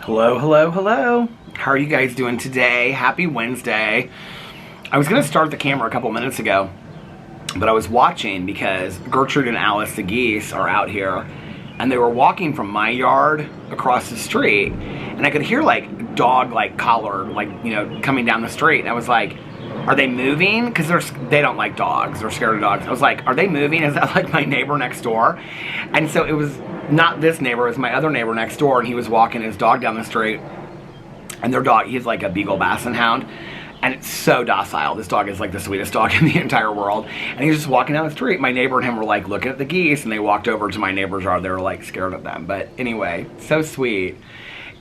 Hello, hello, hello. How are you guys doing today? Happy Wednesday. I was going to start the camera a couple minutes ago, but I was watching because Gertrude and Alice, the geese, are out here, and they were walking from my yard across the street, and I could hear like dog collar coming down the street, and I was like, are they moving? Because they don't like dogs. They're scared of dogs. I was like, are they moving? Is that like my neighbor next door? And so it was not this neighbor. It was my other neighbor next door, and he was walking his dog down the street. And their dog, he's like a Beagle Basset Hound. And it's so docile. This dog is like the sweetest dog in the entire world. And he was just walking down the street. My neighbor and him were like looking at the geese, and they walked over to my neighbor's yard. They were like scared of them. But anyway, so sweet.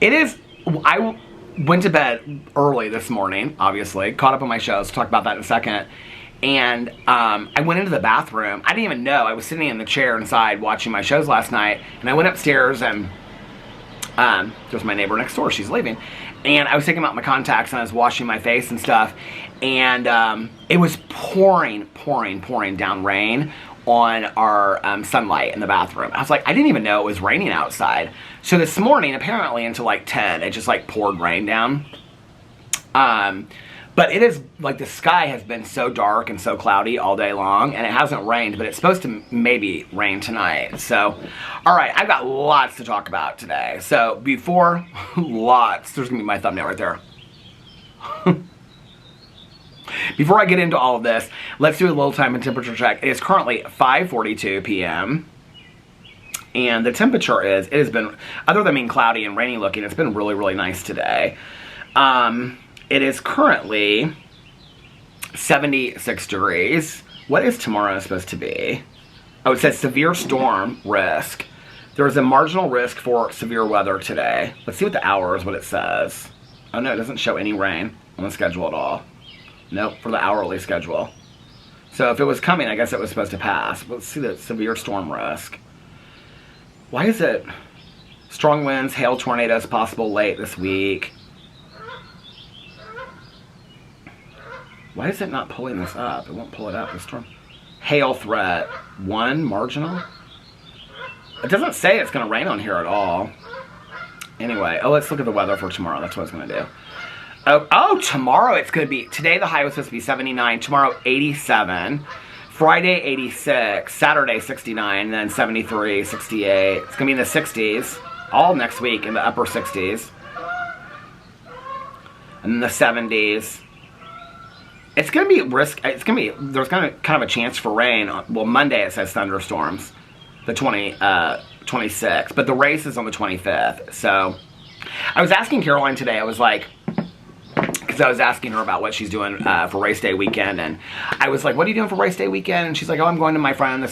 It is, I went to bed early this morning, obviously. Caught up on my shows. Talk about that in a second. And I went into the bathroom. I didn't even know. I was sitting in the chair inside watching my shows last night. And I went upstairs, and there's my neighbor next door. She's leaving. And I was taking out my contacts, and I was washing my face and stuff. And it was pouring down rain on our sunlight in the bathroom. I was like, I didn't even know it was raining outside. So this morning, apparently until like 10, it just like poured rain down. But it is, like, the sky has been so dark and so cloudy all day long, and it hasn't rained, but it's supposed to maybe rain tonight. So, all right, I've got lots to talk about today. So, before, there's going to be my thumbnail right there. Before I get into all of this, let's do a little time and temperature check. It is currently 5:42 p.m., and the temperature it has been, other than being cloudy and rainy looking, it's been really, really nice today. It is currently 76 degrees. What is tomorrow supposed to be? Oh, it says severe storm risk. There is a marginal risk for severe weather today. Let's see what the hour is, what it says. Oh no, it doesn't show any rain on the schedule at all. Nope, for the hourly schedule. So if it was coming, I guess it was supposed to pass. Let's see the severe storm risk. Why is it strong winds, hail, tornadoes possible late this week? Why is it not pulling this up? It won't pull it up. The storm. Hail threat. 1 marginal. It doesn't say it's going to rain on here at all. Anyway, let's look at the weather for tomorrow. That's what it's going to do. Oh, tomorrow it's going to be, today the high was supposed to be 79. Tomorrow, 87. Friday, 86. Saturday, 69. And then 73, 68. It's going to be in the 60s. All next week in the upper 60s. And then the 70s. It's going to be there's kind of a chance for rain. Well, Monday it says thunderstorms, the 26th, but the race is on the 25th. So I was asking Caroline today, I was like, because I was asking her about what she's doing for race day weekend, and I was like, what are you doing for race day weekend? And she's like, oh, I'm going to my friend,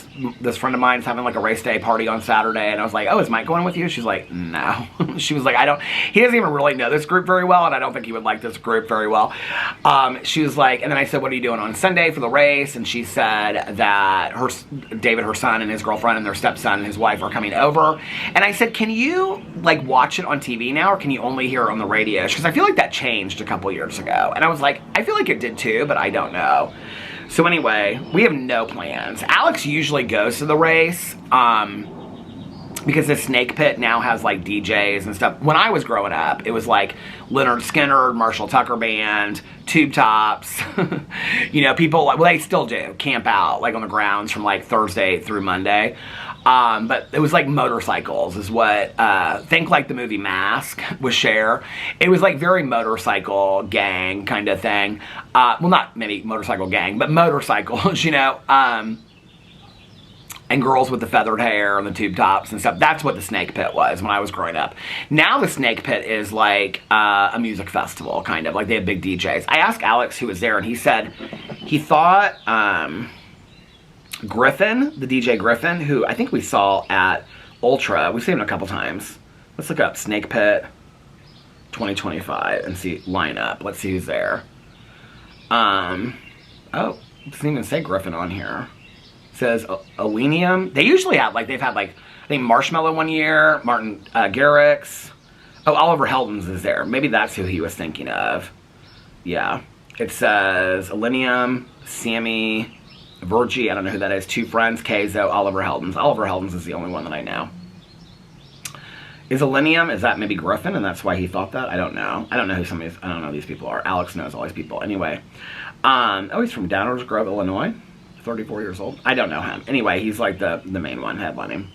this friend of mine is having like a race day party on Saturday. And I was like, oh, is Mike going with you? She's like, no. She was like, he doesn't even really know this group very well, and I don't think he would like this group very well. She was like, and then I said, what are you doing on Sunday for the race? And she said that David, her son, and his girlfriend and their stepson and his wife are coming over. And I said, can you like watch it on TV now, or can you only hear it on the radio? Because I feel like that changed a couple years ago. And I was like, I feel like it did too, but I don't know. So anyway, we have no plans. Alex usually goes to the race because the Snake Pit now has like DJs and stuff. When I was growing up, it was like Leonard Skinner, Marshall Tucker Band, Tube Tops. You know, people, well, they still do camp out like on the grounds from like Thursday through Monday. But it was like motorcycles is what, think like the movie Mask with Cher. It was like very motorcycle gang kind of thing. Well, not maybe motorcycle gang, but motorcycles, you know, and girls with the feathered hair and the tube tops and stuff. That's what the Snake Pit was when I was growing up. Now the Snake Pit is like a music festival, kind of. Like they have big DJs. I asked Alex who was there, and he said he thought Griffin, the DJ Griffin, who I think we saw at Ultra. We've seen him a couple times. Let's look up Snake Pit 2025 and see lineup. Let's see who's there. Oh, it doesn't even say Griffin on here. It says Elenium. They usually have, like, they've had, like, I think Marshmello one year, Martin Garrix. Oh, Oliver Heldens is there. Maybe that's who he was thinking of. Yeah. It says Elenium, Sammy, Virgie, I don't know who that is, Two Friends, Keizo, Oliver Heldens. Oliver Heldens is the only one that I know. Is Millennium, is that maybe Griffin, and that's why he thought that? I don't know. I don't know who some of these, I don't know who these people are. Alex knows all these people. Anyway. Oh, he's from Downers Grove, Illinois. 34 years old. I don't know him. Anyway, he's like the main one headlining.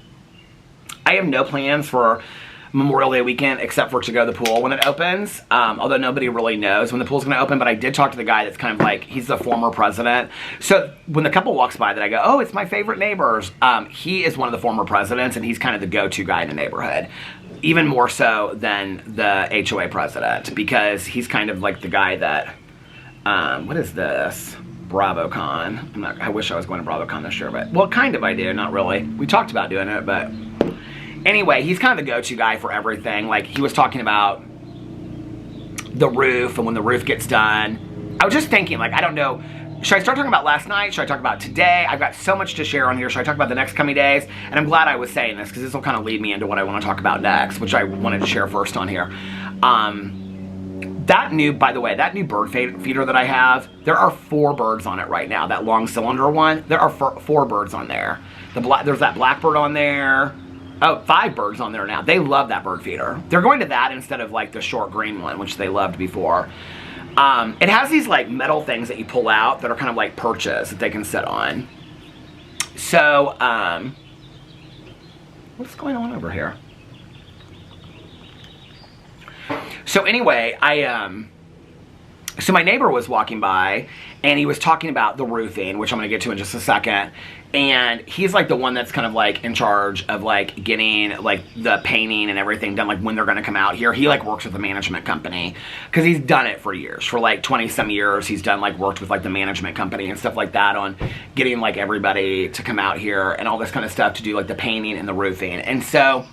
I have no plans for Memorial Day weekend except for to go to the pool when it opens, although nobody really knows when the pool's going to open. But I did talk to the guy that's kind of like, he's the former president. So when the couple walks by that, I go, oh, it's my favorite neighbors. He is one of the former presidents, and he's kind of the go-to guy in the neighborhood, even more so than the HOA president, because he's kind of like the guy that, what is this? BravoCon. I wish I was going to BravoCon this year, but, well, kind of I do, not really. We talked about doing it, but anyway, he's kind of the go-to guy for everything. Like, he was talking about the roof, and when the roof gets done. I was just thinking, like, I don't know, should I start talking about last night? Should I talk about today? I've got so much to share on here. Should I talk about the next coming days? And I'm glad I was saying this, because this will kind of lead me into what I want to talk about next, which I wanted to share first on here. That new, by the way, that new bird feeder that I have, there are 4 birds on it right now. That long cylinder one, there are 4 birds on there. There's that blackbird on there. Oh, 5 birds on there now. They love that bird feeder. They're going to that instead of like the short green one, which they loved before. It has these like metal things that you pull out that are kind of like perches that they can sit on. So, what's going on over here? So anyway, so my neighbor was walking by, and he was talking about the roofing, which I'm going to get to in just a second. And he's like the one that's kind of like in charge of like getting like the painting and everything done, like when they're going to come out here. He like works with the management company, because he's done it for years. For like 20 some years, he's done like worked with like the management company and stuff like that on getting like everybody to come out here and all this kind of stuff to do like the painting and the roofing. And so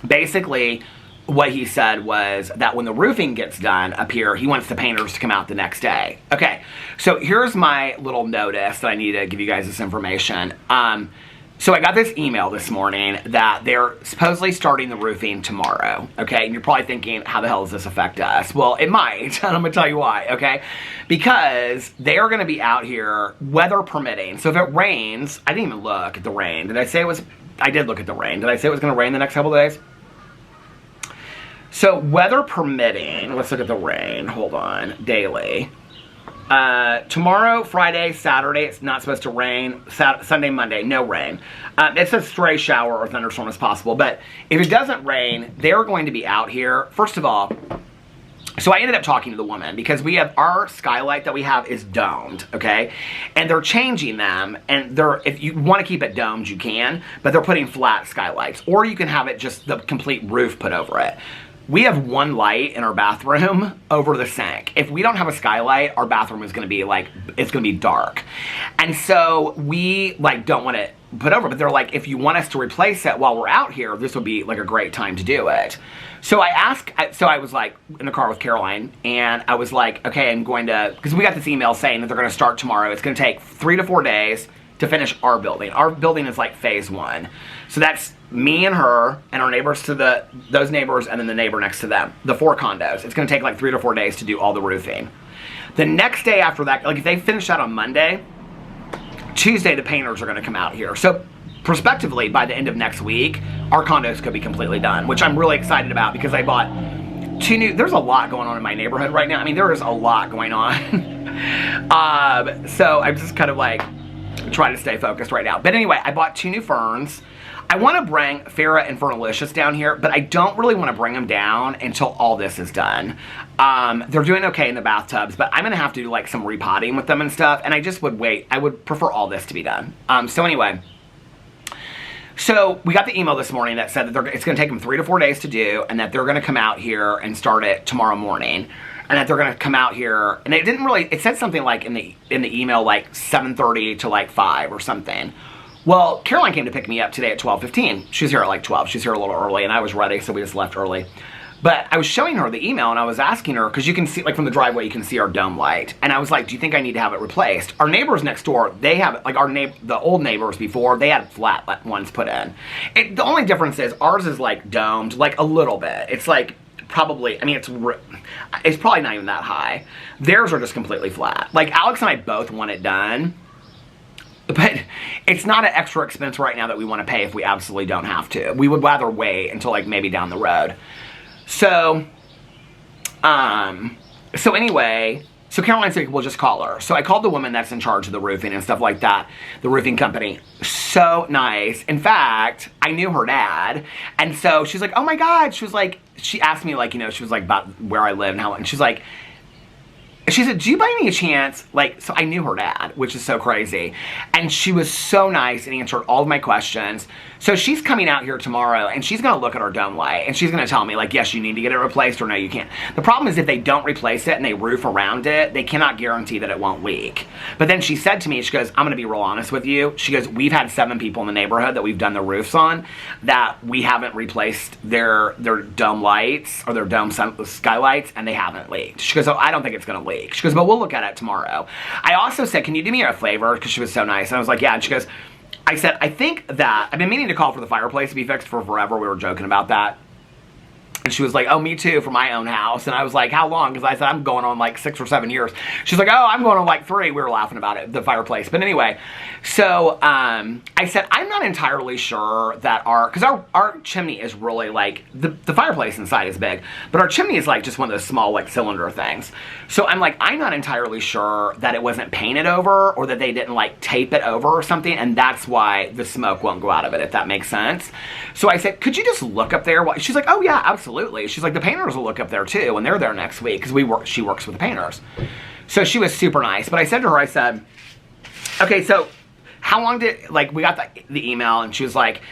basically what he said was that when the roofing gets done up here, he wants the painters to come out the next day. Okay, so here's my little notice that I need to give you guys this information. So I got this email this morning that they're supposedly starting the roofing tomorrow, okay? And you're probably thinking, how the hell does this affect us? Well, it might, and I'm gonna tell you why, okay? Because they are gonna be out here, weather permitting. So if it rains, I didn't even look at the rain. Did I say it was, I did look at the rain. Did I say it was gonna rain the next couple of days? So, weather permitting, let's look at the rain, hold on, daily. Tomorrow, Friday, Saturday, it's not supposed to rain. Sunday, Monday, no rain. It's a stray shower or thunderstorm as possible, but if it doesn't rain, they're going to be out here. First of all, so I ended up talking to the woman, because we have, our skylight that we have is domed, okay? And they're changing them, and if you want to keep it domed, you can, but they're putting flat skylights, or you can have it just the complete roof put over it. We have one light in our bathroom over the sink. If we don't have a skylight, our bathroom is going to be like, it's going to be dark. And so we like don't want it put over, but they're like, if you want us to replace it while we're out here, this would be like a great time to do it. So I was like in the car with Caroline, and I was like, okay, I'm going to, because we got this email saying that they're going to start tomorrow. It's going to take 3 to 4 days to finish our building. Our building is like phase 1. So that's me and her and our neighbors to those neighbors, and then the neighbor next to them, the 4 condos. It's going to take like 3 to 4 days to do all the roofing. The next day after that, like if they finish that on Monday, Tuesday the painters are going to come out here. So prospectively, by the end of next week, our condos could be completely done, which I'm really excited about, because I bought 2 new, there's a lot going on in my neighborhood right now. I mean, there is a lot going on. So I'm just kind of like trying to stay focused right now. But anyway, I bought 2 new ferns. I want to bring Farrah and Fernalicious down here, but I don't really want to bring them down until all this is done. They're doing okay in the bathtubs, but I'm going to have to do like some repotting with them and stuff, and I just would wait. I would prefer all this to be done. So anyway, so we got the email this morning that said that it's going to take them 3 to 4 days to do, and that they're going to come out here and start it tomorrow morning. And that they're going to come out here, and it said something like in the email like 7:30 to like 5 or something. Well, Caroline came to pick me up today at 12:15. She's here at like 12. She's here a little early, and I was ready, so we just left early. But I was showing her the email, and I was asking her, because you can see, like from the driveway, you can see our dome light. And I was like, do you think I need to have it replaced? Our neighbors next door, they have, like the old neighbors before, they had flat ones put in. The only difference is ours is like domed, like a little bit. It's like probably, I mean, it's probably not even that high. Theirs are just completely flat. Like Alex and I both want it done, But it's not an extra expense right now that we want to pay if we absolutely don't have to. We would rather wait until like maybe down the road. So, anyway, so Caroline's like, we'll just call her. So I called the woman that's in charge of the roofing and stuff like that, the roofing company. So nice. In fact, I knew her dad. And so she's like, oh my God. She was like, she asked me like, you know, she was like about where I live and how, and she's like, she said, do you by any chance, like, so I knew her dad, which is so crazy. And she was so nice and answered all of my questions. So she's coming out here tomorrow and she's going to look at our dome light and she's going to tell me like, yes, you need to get it replaced or no, you can't. The problem is if they don't replace it and they roof around it, they cannot guarantee that it won't leak. But then she said to me, she goes, I'm going to be real honest with you. She goes, we've had 7 people in the neighborhood that we've done the roofs on that we haven't replaced their dome lights or their dome skylights and they haven't leaked. She goes, oh, I don't think it's going to leak. She goes, but we'll look at it tomorrow. I also said, can you do me a favor? Because she was so nice. And I was like, yeah. And she goes, I said, I think that, I've been meaning to call for the fireplace to be fixed for forever. We were joking about that. And she was like, oh, me too, for my own house. And I was like, how long? Because I said, I'm going on like 6 or 7 years. She's like, oh, I'm going on like 3. We were laughing about it, the fireplace. But anyway, so I said, I'm not entirely sure that because our chimney is really like, the fireplace inside is big, but our chimney is like just one of those small like cylinder things. So I'm like, I'm not entirely sure that it wasn't painted over or that they didn't like tape it over or something. And that's why the smoke won't go out of it, if that makes sense. So I said, could you just look up there? She's like, oh yeah, absolutely. She's like, the painters will look up there too, and they're there next week because she works with the painters. So she was super nice. But I said to her, I said, okay, so how long did, like, we got the email, and she was like,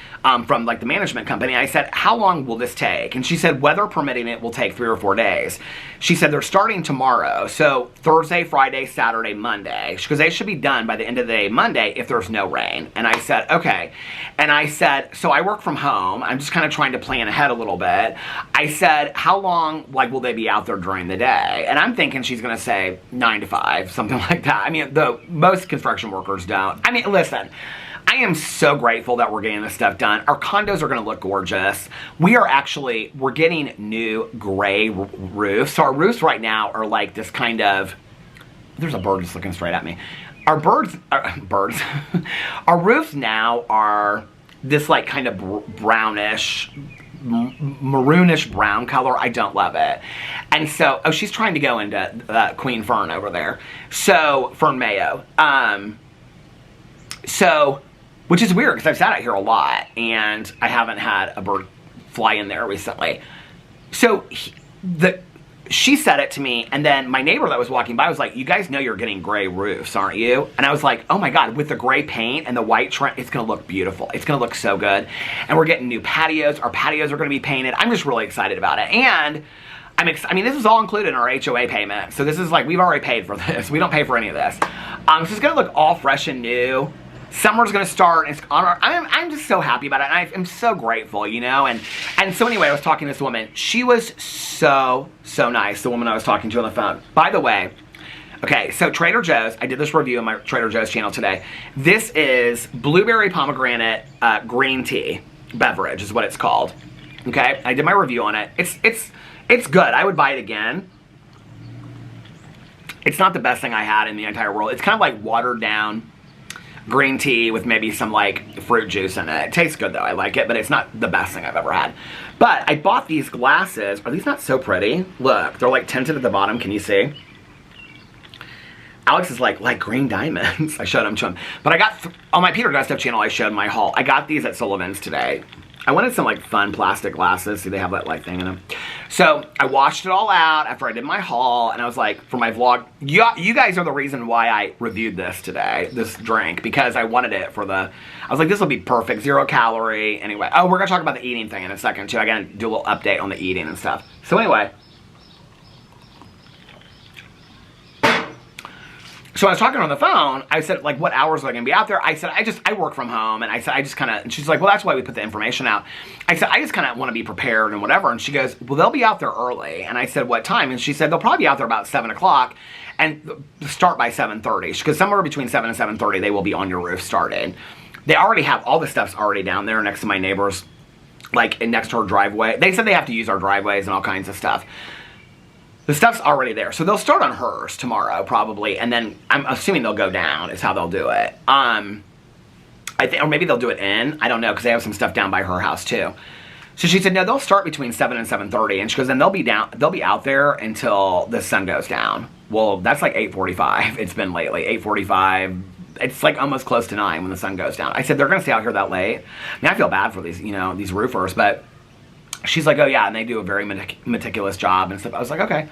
from like the management company. I said, how long will this take? And she said, weather permitting, it will take 3 or 4 days. She said, they're starting tomorrow. So Thursday, Friday, Saturday, Monday. Because they should be done by the end of the day Monday if there's no rain. And I said, okay. And I said, so I work from home. I'm just kind of trying to plan ahead a little bit. I said, how long, like, will they be out there during the day? And I'm thinking she's going to say 9 to 5, something like that. I mean, most construction workers don't. I mean, listen, I am so grateful that we're getting this stuff done. Our condos are going to look gorgeous. We're getting new gray roofs. So our roofs right now are like this kind of, there's a bird just looking straight at me. Our our roofs now are this like kind of brownish, maroonish brown color. I don't love it. And so, oh, she's trying to go into Queen Fern over there. So, Fern Mayo. Which is weird because I've sat out here a lot and I haven't had a bird fly in there recently. So she said it to me, and then my neighbor that was walking by was like, you guys know you're getting gray roofs, aren't you? And I was like, oh my God, with the gray paint and the white trim, it's going to look beautiful. It's going to look so good. And we're getting new patios. Our patios are going to be painted. I'm just really excited about it. And I mean, this is all included in our HOA payment. So this is like, we've already paid for this. We don't pay for any of this. So it's going to look all fresh and new. Summer's gonna start. It's on I'm just so happy about it. And I'm so grateful, you know. And so anyway, I was talking to this woman. She was so nice. The woman I was talking to on the phone. By the way, okay, so Trader Joe's. I did this review on my Trader Joe's channel today. This is blueberry pomegranate green tea beverage is what it's called. Okay, I did my review on it. It's good. I would buy it again. It's not the best thing I had in the entire world. It's kind of like watered down green tea with maybe some like fruit juice in it. It tastes good though, I like it, but it's not the best thing I've ever had. But I bought these glasses. Are these not so pretty? Look, they're like tinted at the bottom, can you see? Alex is like green diamonds. I showed them to him. But I got, on my Peter Gunn Stuff channel, I showed my haul. I got these at Sullivan's today. I wanted some like fun plastic glasses. See, they have that like thing in them. So I washed it all out after I did my haul, and I was like, for my vlog, you guys are the reason why I reviewed this today, this drink, because I wanted it for I was like, this will be perfect, 0 calorie. Anyway, oh, we're gonna talk about the eating thing in a second too. I gotta do a little update on the eating and stuff. So anyway. So I was talking on the phone, I said, like, what hours are I going to be out there? I said, I work from home, and I said, I just kind of, and she's like, well, that's why we put the information out. I said, I just kind of want to be prepared and whatever, and she goes, well, they'll be out there early, and I said, what time? And she said, they'll probably be out there about 7 o'clock, and start by 7:30, because somewhere between 7 and 7:30, they will be on your roof started. They already have, all the stuff's already down there next to my neighbor's, like, next to her driveway. They said they have to use our driveways and all kinds of stuff. The stuff's already there. So they'll start on hers tomorrow, probably. And then I'm assuming they'll go down is how they'll do it. I think, or maybe they'll do it in. I don't know, because they have some stuff down by her house too. So she said, no, they'll start between 7 and 7:30. And she goes, and they'll be out there until the sun goes down. Well, that's like 8:45. It's been lately, 8:45. It's like almost close to 9 when the sun goes down. I said, they're going to stay out here that late. I mean, I feel bad for these, these roofers, but she's like, oh yeah, and they do a very meticulous job and stuff. I was like, okay.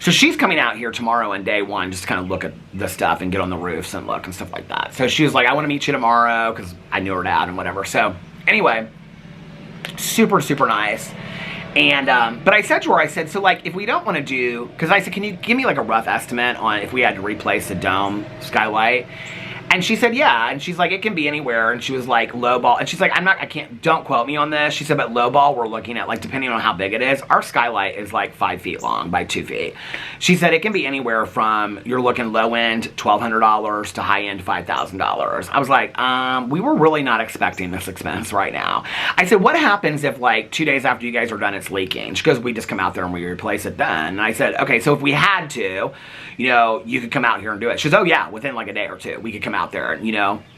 So she's coming out here tomorrow on day one just to kind of look at the stuff and get on the roofs and look and stuff like that. So she was like, I want to meet you tomorrow, because I knew her dad and whatever. So anyway, super, super nice. And, but I said to her, I said, so like, if we don't want to do, because I said, can you give me like a rough estimate on if we had to replace the dome skylight? And she said, yeah. And she's like, it can be anywhere. And she was like, lowball. And she's like, don't quote me on this. She said, but lowball, we're looking at, like, depending on how big it is, our skylight is like 5 feet long by 2 feet. She said, it can be anywhere from, you're looking low end $1,200 to high end $5,000. I was like, we were really not expecting this expense right now. I said, what happens if like 2 days after you guys are done, it's leaking? She goes, we just come out there and we replace it then. And I said, okay, so if we had to, you could come out here and do it. She goes, oh yeah, within like a day or two, we could come out there and,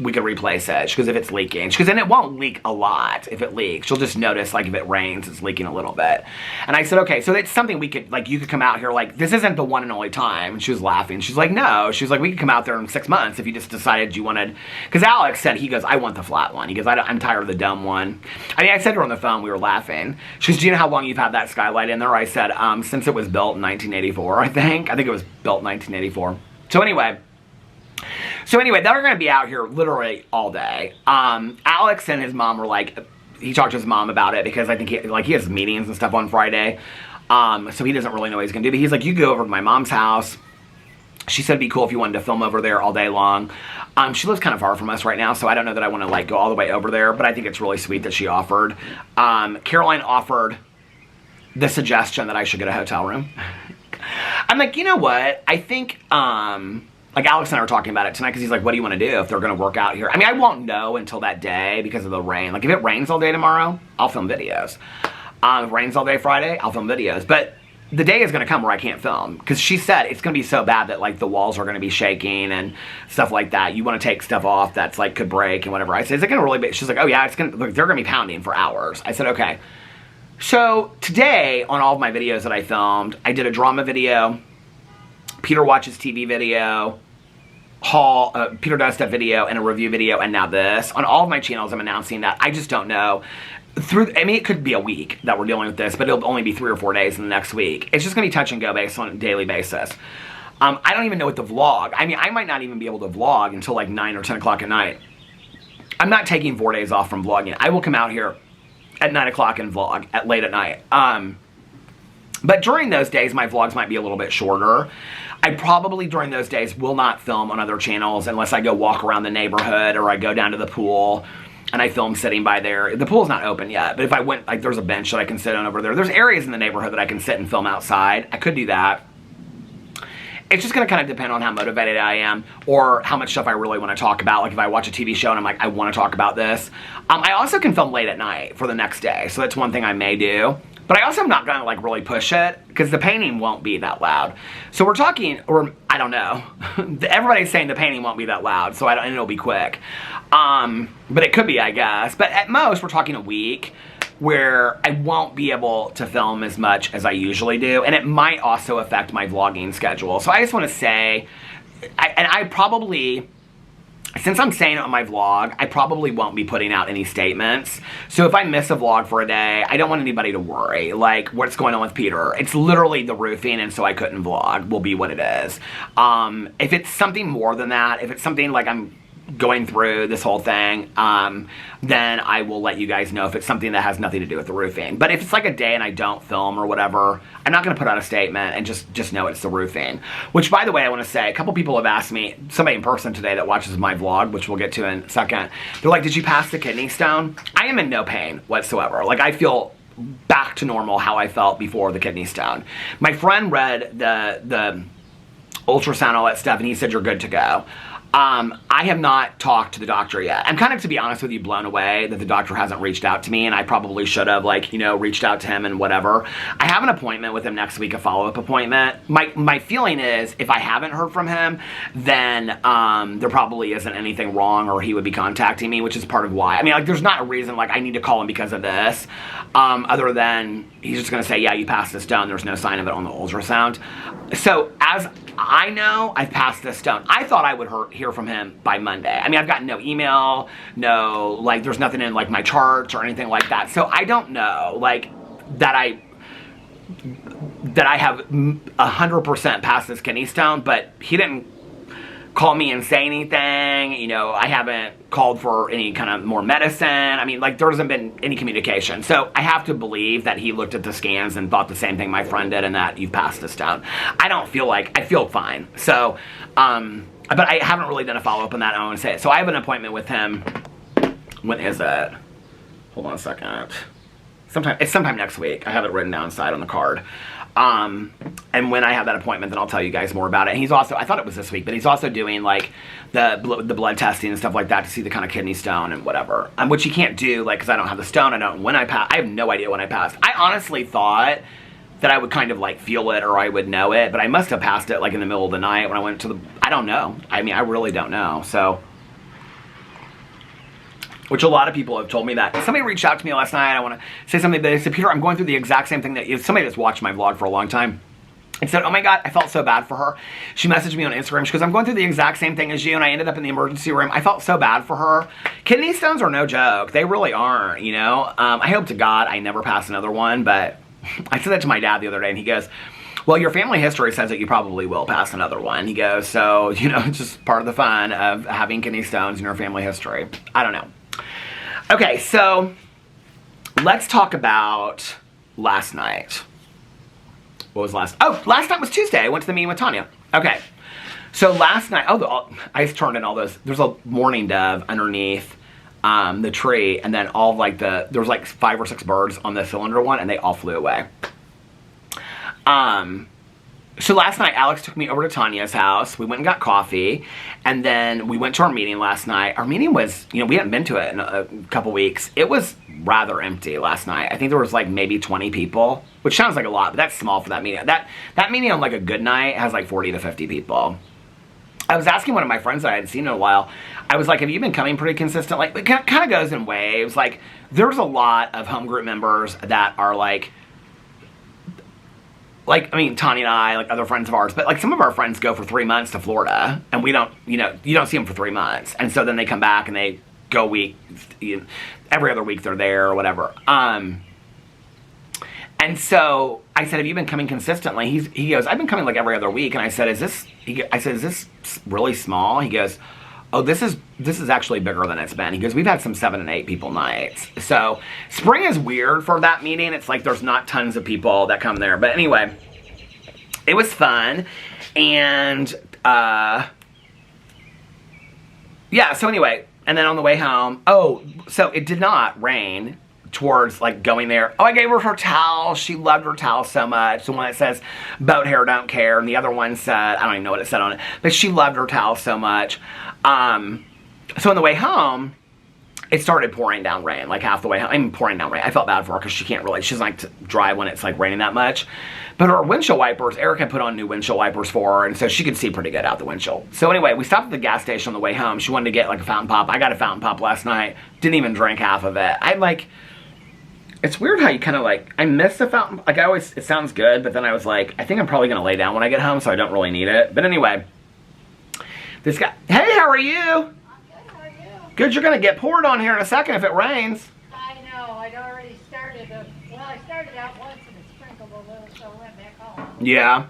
we could replace it. She goes, if it's leaking. She goes, and it won't leak a lot if it leaks. She'll just notice, like, if it rains, it's leaking a little bit. And I said, okay, so it's something we could, like, you could come out here, like, this isn't the one and only time. And she was laughing. She's like, no. She was like, we could come out there in 6 months if you just decided you wanted, because Alex said, he goes, I want the flat one. He goes, I'm tired of the dumb one. I mean, I said to her on the phone, we were laughing. She goes, do you know how long you've had that skylight in there? I said, since it was built in 1984, I think. I think it was built in 1984. So anyway, they're going to be out here literally all day. Alex and his mom were like, he talked to his mom about it, because I think he has meetings and stuff on Friday. So he doesn't really know what he's going to do. But he's like, you go over to my mom's house. She said it'd be cool if you wanted to film over there all day long. She lives kind of far from us right now, so I don't know that I want to like go all the way over there. But I think it's really sweet that she offered. Caroline offered the suggestion that I should get a hotel room. I'm like, you know what? I think, like Alex and I were talking about it tonight, because he's like, what do you want to do if they're going to work out here? I mean, I won't know until that day because of the rain. Like, if it rains all day tomorrow, I'll film videos. If it rains all day Friday, I'll film videos. But the day is going to come where I can't film, because she said it's going to be so bad that, like, the walls are going to be shaking and stuff like that. You want to take stuff off that's, like, could break and whatever. I said, is it going to really be? She's like, oh, yeah, they're going to be pounding for hours. I said, okay. So today, on all of my videos that I filmed, I did a drama video, Peter watches TV video, Peter does stuff video, and a review video, and now this. On all of my channels, I'm announcing that. I just don't know. I mean, it could be a week that we're dealing with this, but it'll only be 3 or 4 days in the next week. It's just going to be touch and go based on a daily basis. I don't even know what the vlog. I mean, I might not even be able to vlog until like 9 or 10 o'clock at night. I'm not taking 4 days off from vlogging. I will come out here at 9 o'clock and vlog at late at night. But during those days, my vlogs might be a little bit shorter. I probably, during those days, will not film on other channels unless I go walk around the neighborhood or I go down to the pool and I film sitting by there. The pool's not open yet, but if I went, like, there's a bench that I can sit on over there. There's areas in the neighborhood that I can sit and film outside. I could do that. It's just going to kind of depend on how motivated I am or how much stuff I really want to talk about. Like, if I watch a TV show and I'm like, I want to talk about this. I also can film late at night for the next day, so that's one thing I may do. But I also am not going to, like, really push it, because the painting won't be that loud. So we're talking, or I don't know. Everybody's saying the painting won't be that loud, so and it'll be quick. But it could be, I guess. But at most, we're talking a week where I won't be able to film as much as I usually do. And it might also affect my vlogging schedule. So I just want to say, I probably, since I'm saying it on my vlog, I probably won't be putting out any statements. So if I miss a vlog for a day, I don't want anybody to worry, like, what's going on with Peter. It's literally the roofing, and so I couldn't vlog, will be what it is. If it's something more than that, if it's something like I'm going through this whole thing, then I will let you guys know if it's something that has nothing to do with the roofing. But if it's like a day and I don't film or whatever, I'm not going to put out a statement and just know it's the roofing. Which, by the way, I want to say, a couple people have asked me, somebody in person today that watches my vlog, which we'll get to in a second, they're like, did you pass the kidney stone? I am in no pain whatsoever. Like, I feel back to normal how I felt before the kidney stone. My friend read the ultrasound, all that stuff, and he said, you're good to go. I have not talked to the doctor yet. I'm kind of, to be honest with you, blown away that the doctor hasn't reached out to me, and I probably should have, like, you know, reached out to him and whatever. I have an appointment with him next week, a follow-up appointment. My feeling is, if I haven't heard from him, then there probably isn't anything wrong, or he would be contacting me, which is part of why. I mean, like, there's not a reason, like, I need to call him because of this, other than he's just going to say, yeah, you passed this stone. There's no sign of it on the ultrasound. So, as I know, I've passed this stone. I thought I would hear from him by Monday. I mean, I've gotten no email, no, like, there's nothing in, like, my charts or anything like that. So I don't know, like, that I have 100% passed this kidney stone, but he didn't call me and say anything. You know, I haven't called for any kind of more medicine. I mean, like, there hasn't been any communication. So I have to believe that he looked at the scans and thought the same thing my friend did, and that you've passed this stone. I don't feel like, I feel fine. So, but I haven't really done a follow-up on that. I want to say it. So I have an appointment with him. When is it? Hold on a second. It's sometime next week. I have it written down inside on the card. And when I have that appointment, then I'll tell you guys more about it. And he's also, I thought it was this week, but he's also doing, like, the blood testing and stuff like that to see the kind of kidney stone and whatever. Which you can't do, like, because I don't have the stone. I don't know when I pass. I have no idea when I passed. I honestly thought that I would kind of, like, feel it, or I would know it, but I must have passed it, like, in the middle of the night when I went to the, I don't know. I mean, I really don't know. So, which a lot of people have told me that. Somebody reached out to me last night. I want to say something, but they said, Peter, I'm going through the exact same thing that you. Somebody that's watched my vlog for a long time and said, oh my God, I felt so bad for her. She messaged me on Instagram. She goes, I'm going through the exact same thing as you, and I ended up in the emergency room. I felt so bad for her. Kidney stones are no joke. They really aren't, you know. I hope to God I never pass another one, but I said that to my dad the other day, and he goes, well, your family history says that you probably will pass another one. He goes, so, you know, it's just part of the fun of having kidney stones in your family history. I don't know. Okay, so let's talk about last night. What was last night was Tuesday. I went to the meeting with Tanya. Okay, so last night, I turned in all those. There's a mourning dove underneath the tree, and then all of, like, there was like 5 or 6 birds on the cylinder one, and they all flew away. So last night, Alex took me over to Tanya's house. We went and got coffee, and then we went to our meeting last night. Our meeting was, you know, we hadn't been to it in a couple weeks. It was rather empty last night. I think there was, like, maybe 20 people, which sounds like a lot, but that's small for that meeting. That meeting on, like, a good night has, like, 40 to 50 people. I was asking one of my friends that I hadn't seen in a while, I was like, have you been coming pretty consistent? Like, it kind of goes in waves. Like, there's a lot of home group members that are, like, I mean, Tanya and I, like, other friends of ours, but, like, some of our friends go for 3 months to Florida, and we don't, you know, you don't see them for 3 months, and so then they come back and they go every other week they're there or whatever. And so I said, have you been coming consistently? He goes, I've been coming, like, every other week, and I said, is this really small? He goes, oh, this is actually bigger than it's been. He goes, we've had some 7 and 8 people nights. So spring is weird for that meeting. It's like there's not tons of people that come there. But anyway, it was fun. And yeah, so anyway, and then on the way home, so it did not rain towards, like, going there. I gave her towel. She loved her towel so much. The one that says boat hair don't care, and the other one said, I don't even know what it said on it, but she loved her towel so much. So on the way home, it started pouring down rain, like half the way home. I mean, pouring down rain. I felt bad for her because she doesn't like to drive when it's, like, raining that much. But her windshield wipers, Erica put on new windshield wipers for her, and so she could see pretty good out the windshield. So anyway, we stopped at the gas station on the way home. She wanted to get, like, a fountain pop. I got a fountain pop last night. Didn't even drink half of it. It's weird how you kind of, like, I miss the fountain. Like, it sounds good, but then I was like, I think I'm probably going to lay down when I get home, so I don't really need it. But anyway, this guy, hey, how are you? I'm good, how are you? Good, you're going to get poured on here in a second if it rains. I know, I'd already started, I started out once and it sprinkled a little, so I went back home. Yeah.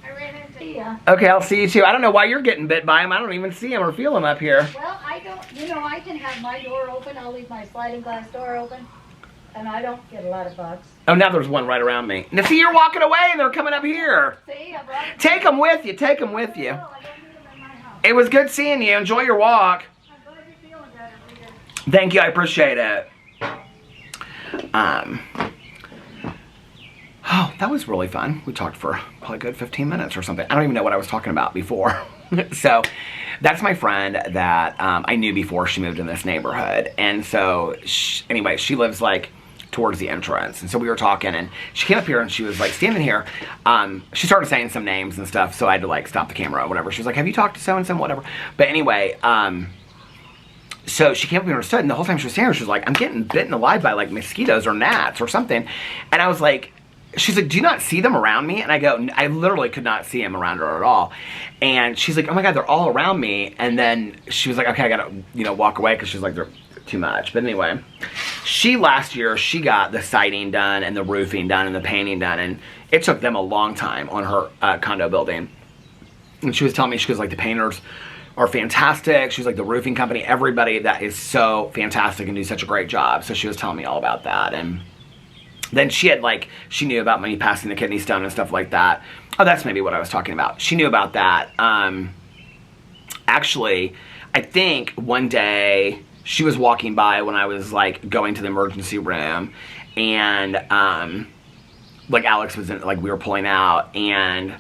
I ran into you. Okay, I'll see you too. I don't know why you're getting bit by him. I don't even see him or feel him up here. Well, I can have my door open. I'll leave my sliding glass door open. And I don't get a lot of bugs. Oh, now there's one right around me. Now, see, you're walking away and they're coming up here. See, I brought them. Take them with you. Take them with you. No, I don't need them in my house. It was good seeing you. Enjoy your walk. I'm glad you're feeling better, Rita. Thank you. I appreciate it. Oh, that was really fun. We talked for probably a good 15 minutes or something. I don't even know what I was talking about before. So that's my friend that I knew before she moved in this neighborhood. And so, anyway, she lives like towards the entrance. And so we were talking, and she came up here and she was like standing here. She started saying some names and stuff, so I had to like stop the camera or whatever. She was like, have you talked to so-and-so, whatever. But anyway, so she came up here and stood, and the whole time she was standing here, she was like, I'm getting bitten alive by like mosquitoes or gnats or something. And I was like, she's like, do you not see them around me? And I go, I literally could not see them around her at all. And she's like, oh my God, they're all around me. And then she was like, okay, I gotta, walk away, because she's like, they're too much. But anyway, last year, she got the siding done and the roofing done and the painting done. And it took them a long time on her condo building. And she was telling me, she goes like, the painters are fantastic. She was like, the roofing company, everybody that is so fantastic and do such a great job. So she was telling me all about that. And then she had like, she knew about me passing the kidney stone and stuff like that. Oh, that's maybe what I was talking about. She knew about that. Actually, I think one day she was walking by when I was like going to the emergency room, and like Alex was in, like we were pulling out, and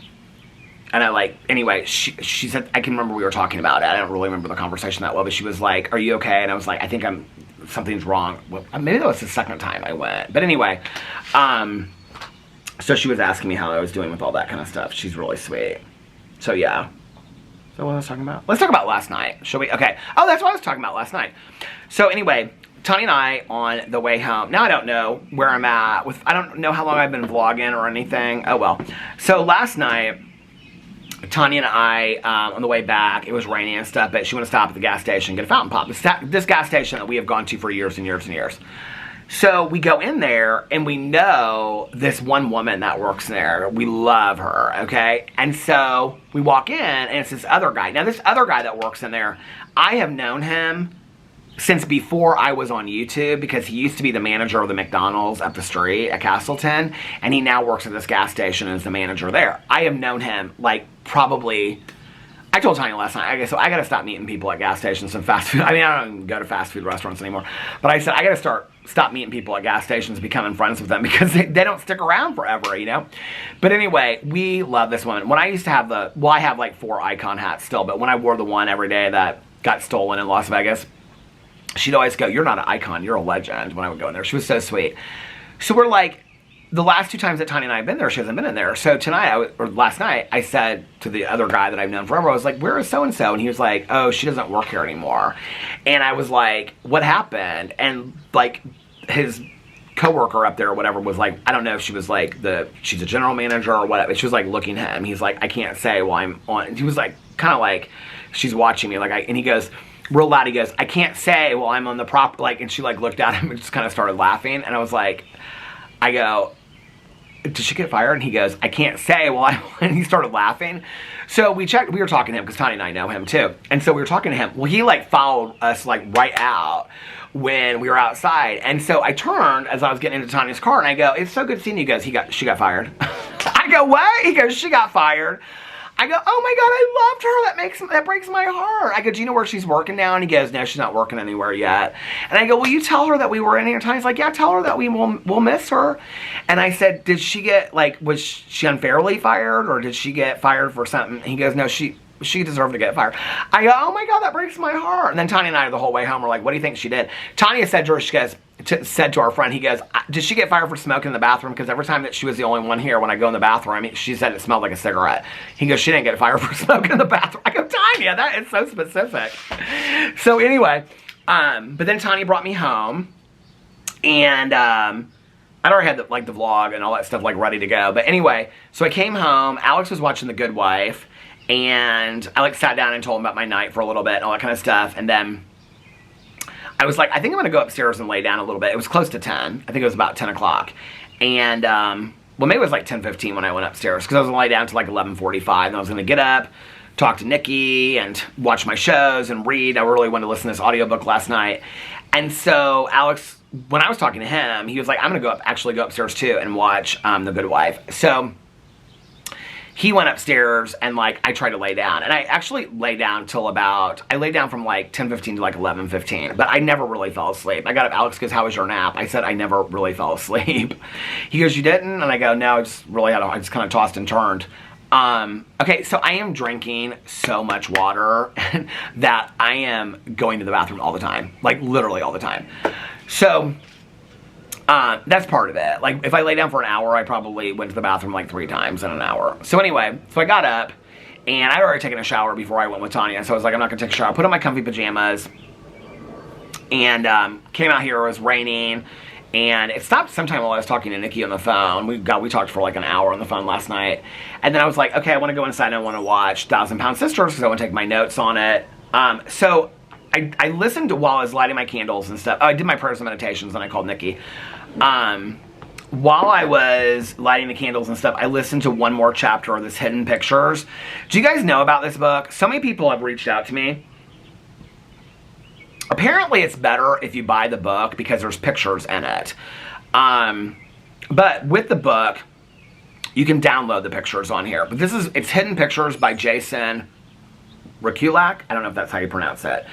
I like, anyway, she said, I can remember we were talking about it. I don't really remember the conversation that well, but she was like, are you okay? And I was like, I think something's wrong. Well, maybe that was the second time I went. But anyway, so she was asking me how I was doing with all that kind of stuff. She's really sweet. So yeah. So what was I talking about? Let's talk about last night. Shall we? Okay. Oh, that's what I was talking about last night. So anyway, Tanya and I on the way home. Now I don't know where I'm at. I don't know how long I've been vlogging or anything. Oh well. So last night, Tanya and I, on the way back, it was raining and stuff, but she wanted to stop at the gas station, get a fountain pop. This gas station that we have gone to for years and years and years. So we go in there, and we know this one woman that works there. We love her, okay? And so we walk in, and it's this other guy. Now, this other guy that works in there, I have known him since before I was on YouTube, because he used to be the manager of the McDonald's up the street at Castleton, and he now works at this gas station as the manager there. I have known him, like, probably... I told Tanya last night, so I gotta stop meeting people at gas stations and fast food. I mean, I don't even go to fast food restaurants anymore. But I said, I gotta stop meeting people at gas stations, becoming friends with them, because they don't stick around forever, But anyway, we love this woman. When I used to have I have like 4 icon hats still, but when I wore the one every day that got stolen in Las Vegas, she'd always go, you're not an icon, you're a legend, when I would go in there. She was so sweet. So we're like, the last 2 times that Tanya and I have been there, she hasn't been in there. So last night, I said to the other guy that I've known forever, I was like, where is so-and-so? And he was like, oh, she doesn't work here anymore. And I was like, what happened? And like, his coworker up there or whatever was like, I don't know if she was like she's a general manager or whatever. She was like looking at him. He's like, I can't say while I'm on. He was like, kind of like, she's watching me. And he goes, real loud, he goes, I can't say while I'm on the prop, and she like looked at him and just kind of started laughing. And I was like, I go, did she get fired? And he goes, I can't say while and he started laughing. So we were talking to him, because Tanya and I know him too. And so we were talking to him. Well, he like followed us like right out when we were outside. And so I turned as I was getting into Tanya's car, and I go, it's so good seeing you. He goes, she got fired. I go, what? He goes, she got fired. I go, oh my God, I loved her. That breaks my heart. I go, do you know where she's working now? And he goes, no, she's not working anywhere yet. And I go, will you tell her that we were in here? He's like, yeah, tell her that we'll miss her. And I said, did she get, was she unfairly fired, or did she get fired for something? And he goes, no, she deserved to get fired. I go, oh my God, that breaks my heart. And then Tanya and I the whole way home were like, what do you think she did? Tanya said to her, said to our friend, he goes, did she get fired for smoking in the bathroom? Because every time that she was the only one here, when I go in the bathroom, she said it smelled like a cigarette. He goes, she didn't get fired for smoking in the bathroom. I go, Tanya, that is so specific. So anyway, but then Tanya brought me home, and I'd already had the vlog and all that stuff ready to go. But anyway, so I came home. Alex was watching The Good Wife, and I sat down and told him about my night for a little bit and all that kind of stuff. And then I was like, I think I'm going to go upstairs and lay down a little bit. It was close to 10. I think it was about 10 o'clock. And, well, maybe it was 10:15 when I went upstairs, because I was going to lay down to 11:45. And I was going to get up, talk to Nikki, and watch my shows and read. I really wanted to listen to this audiobook last night. And so Alex, when I was talking to him, he was like, I'm going to actually go upstairs too and watch The Good Wife. So he went upstairs, and I tried to lay down, and I actually lay down till I laid down from 10:15 to 11:15, but I never really fell asleep. I got up. Alex goes, how was your nap? I said, I never really fell asleep. He goes, you didn't? And I go, no, I just kind of tossed and turned. Okay, so I am drinking so much water that I am going to the bathroom all the time. Like, literally all the time. So, that's part of it. Like, if I lay down for an hour, I probably went to the bathroom like 3 times in an hour. So anyway, so I got up, and I'd already taken a shower before I went with Tanya. So I was like, I'm not going to take a shower. Put on my comfy pajamas, and came out here. It was raining. And it stopped sometime while I was talking to Nikki on the phone. We talked for like an hour on the phone last night. And then I was like, okay, I want to go inside and I want to watch 1,000-Pound Sisters because I want to take my notes on it. So I listened to while I was lighting my candles and stuff. Oh, I did my prayers and meditations and I called Nikki. While I was lighting the candles and stuff, I listened to one more chapter of this Hidden Pictures. Do you guys know about this book? So many people have reached out to me. Apparently it's better if you buy the book because there's pictures in it. But with the book, you can download the pictures on here. But it's Hidden Pictures by Jason Rekulak. I don't know if that's how you pronounce it.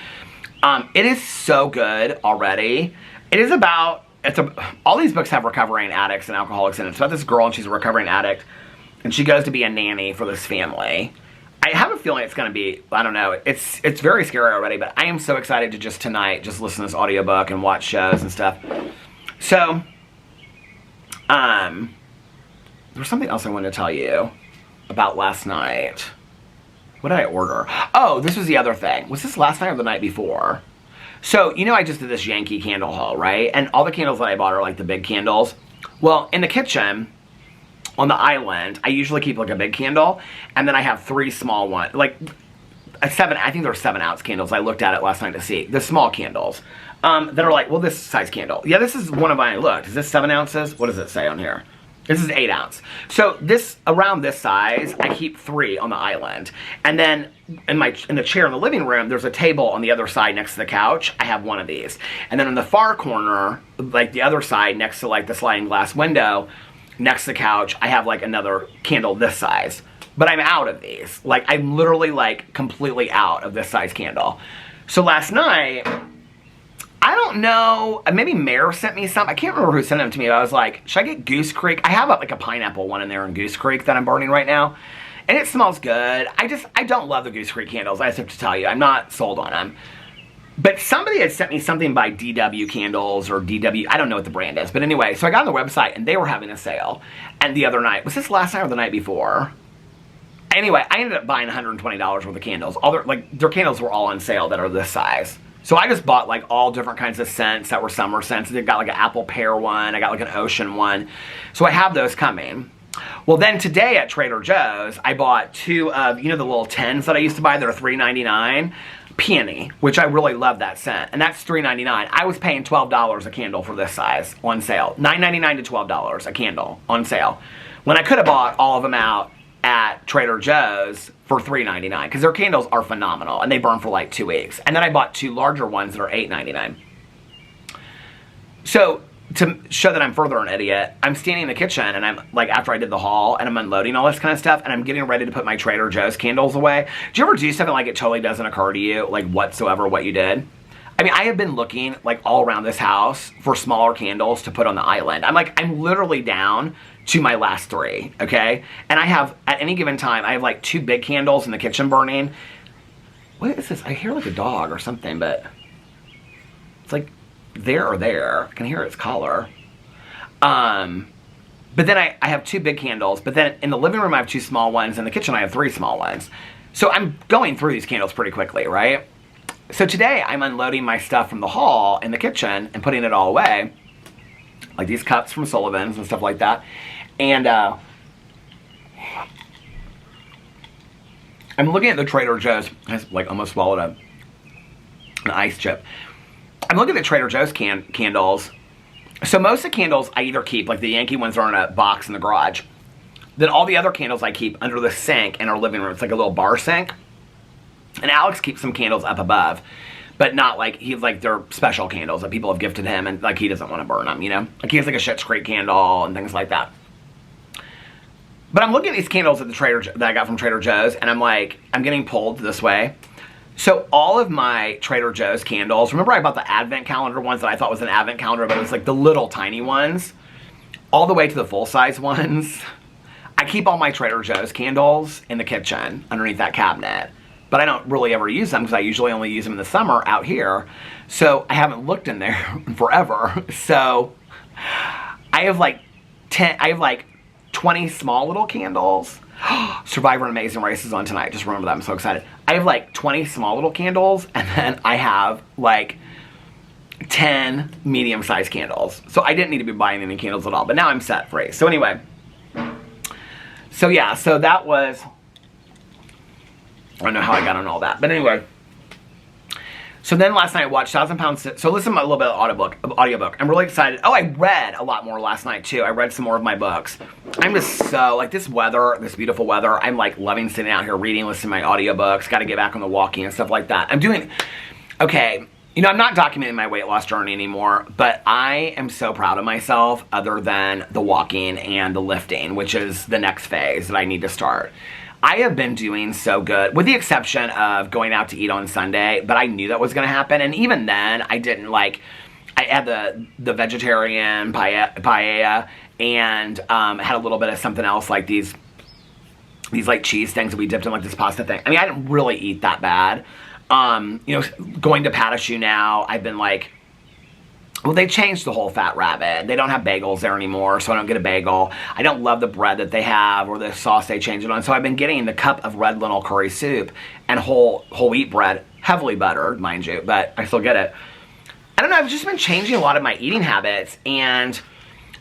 It is so good already. It is about, all these books have recovering addicts and alcoholics in it. It's about this girl and she's a recovering addict. And she goes to be a nanny for this family. I have a feeling it's going to be, I don't know, it's very scary already, but I am so excited to just tonight just listen to this audiobook and watch shows and stuff. So, there was something else I wanted to tell you about last night. What did I order? Oh, this was the other thing. Was this last night or the night before? So, you know I just did this Yankee candle haul, right? And all the candles that I bought are like the big candles. Well, in the kitchen, on the island, I usually keep like a big candle, and then I have 3 small ones, like I think they're 7-ounce candles. I looked at it last night to see the small candles that are like, well, this size candle. Yeah, this is one of mine. I looked. Is this 7 ounces? What does it say on here? This is 8 ounce. So this, around this size, I keep 3 on the island, and then in the chair in the living room, there's a table on the other side next to the couch. I have one of these, and then in the far corner, like the other side next to like the sliding glass window. Next to the couch, I have like another candle this size. But I'm out of these. Like, I'm literally like completely out of this size candle. So last night, I don't know, maybe Mare sent me some. I can't remember who sent them to me. But I was like, should I get Goose Creek? I have like a pineapple one in there in Goose Creek that I'm burning right now. And it smells good. I don't love the Goose Creek candles. I just have to tell you, I'm not sold on them. But somebody had sent me something by DW Candles or DW, I don't know what the brand is. But anyway, so I got on the website and they were having a sale. And the other night, was this last night or the night before? Anyway, I ended up buying $120 worth of candles. Their candles were all on sale that are this size. So I just bought like all different kinds of scents that were summer scents. They've got like an apple pear one. I got like an ocean one. So I have those coming. Well, then today at Trader Joe's, I bought 2 of, you know, the little tins that I used to buy that are $3.99. Peony, which I really love that scent, and that's $3.99. I was paying $12 a candle for this size on sale. $9.99 to $12 a candle on sale. When I could have bought all of them out at Trader Joe's for $3.99 because their candles are phenomenal and they burn for like 2 weeks. And then I bought 2 larger ones that are $8.99. So to show that I'm further an idiot, I'm standing in the kitchen and I'm like, after I did the haul and I'm unloading all this kind of stuff and I'm getting ready to put my Trader Joe's candles away. Do you ever do something like it totally doesn't occur to you, like whatsoever what you did? I mean, I have been looking like all around this house for smaller candles to put on the island. I'm literally down to my last 3, okay? And I have, at any given time, I have like 2 big candles in the kitchen burning. What is this? I hear like a dog or something, but it's like there or there. I can hear its collar. But then I have 2 big candles, but then in the living room I have 2 small ones, in the kitchen I have 3 small ones. So I'm going through these candles pretty quickly, right? So today I'm unloading my stuff from the haul in the kitchen and putting it all away. Like these cups from Sullivan's and stuff like that. And I'm looking at the Trader Joe's. I just like almost swallowed an ice chip. I'm looking at Trader Joe's candles. So most of the candles I either keep, like the Yankee ones are in a box in the garage. Then all the other candles I keep under the sink in our living room. It's like a little bar sink. And Alex keeps some candles up above. But not like, he's like, they're special candles that people have gifted him and like he doesn't want to burn them, you know? Like he has like a Schitt's Creek candle and things like that. But I'm looking at these candles at the that I got from Trader Joe's and I'm like, I'm getting pulled this way. So all of my Trader Joe's candles, remember I bought the advent calendar ones that I thought was an advent calendar, but it was like the little tiny ones, all the way to the full-size ones. I keep all my Trader Joe's candles in the kitchen underneath that cabinet. But I don't really ever use them because I usually only use them in the summer out here. So I haven't looked in there in forever. So I have like 20 small little candles. Survivor and Amazing Race is on tonight. Just remember that. I'm so excited. I have like 20 small little candles, and then I have like 10 medium-sized candles. So I didn't need to be buying any candles at all. But now I'm set free. So anyway. So yeah, so that was... I don't know how I got on all that. But anyway. So then last night I watched 1,000 Pounds... So listen to a little bit of audiobook. I'm really excited. Oh, I read a lot more last night too. I read some more of my books. I'm just so... Like this weather, this beautiful weather. I'm like loving sitting out here reading, listening to my audiobooks. Got to get back on the walking and stuff like that. I'm doing... Okay. You know, I'm not documenting my weight loss journey anymore. But I am so proud of myself other than the walking and the lifting, which is the next phase that I need to start. I have been doing so good, with the exception of going out to eat on Sunday, but I knew that was going to happen, and even then, I didn't like, I had the vegetarian paella, and had a little bit of something else, like these like cheese things that we dipped in like this pasta thing. I mean, I didn't really eat that bad. You know, going to Patashu now, I've been like, well, they changed the whole Fat Rabbit. They don't have bagels there anymore, so I don't get a bagel. I don't love the bread that they have or the sauce they changed it on. So I've been getting the cup of red lentil curry soup and whole wheat bread, heavily buttered, mind you, but I still get it. I don't know, I've just been changing a lot of my eating habits, and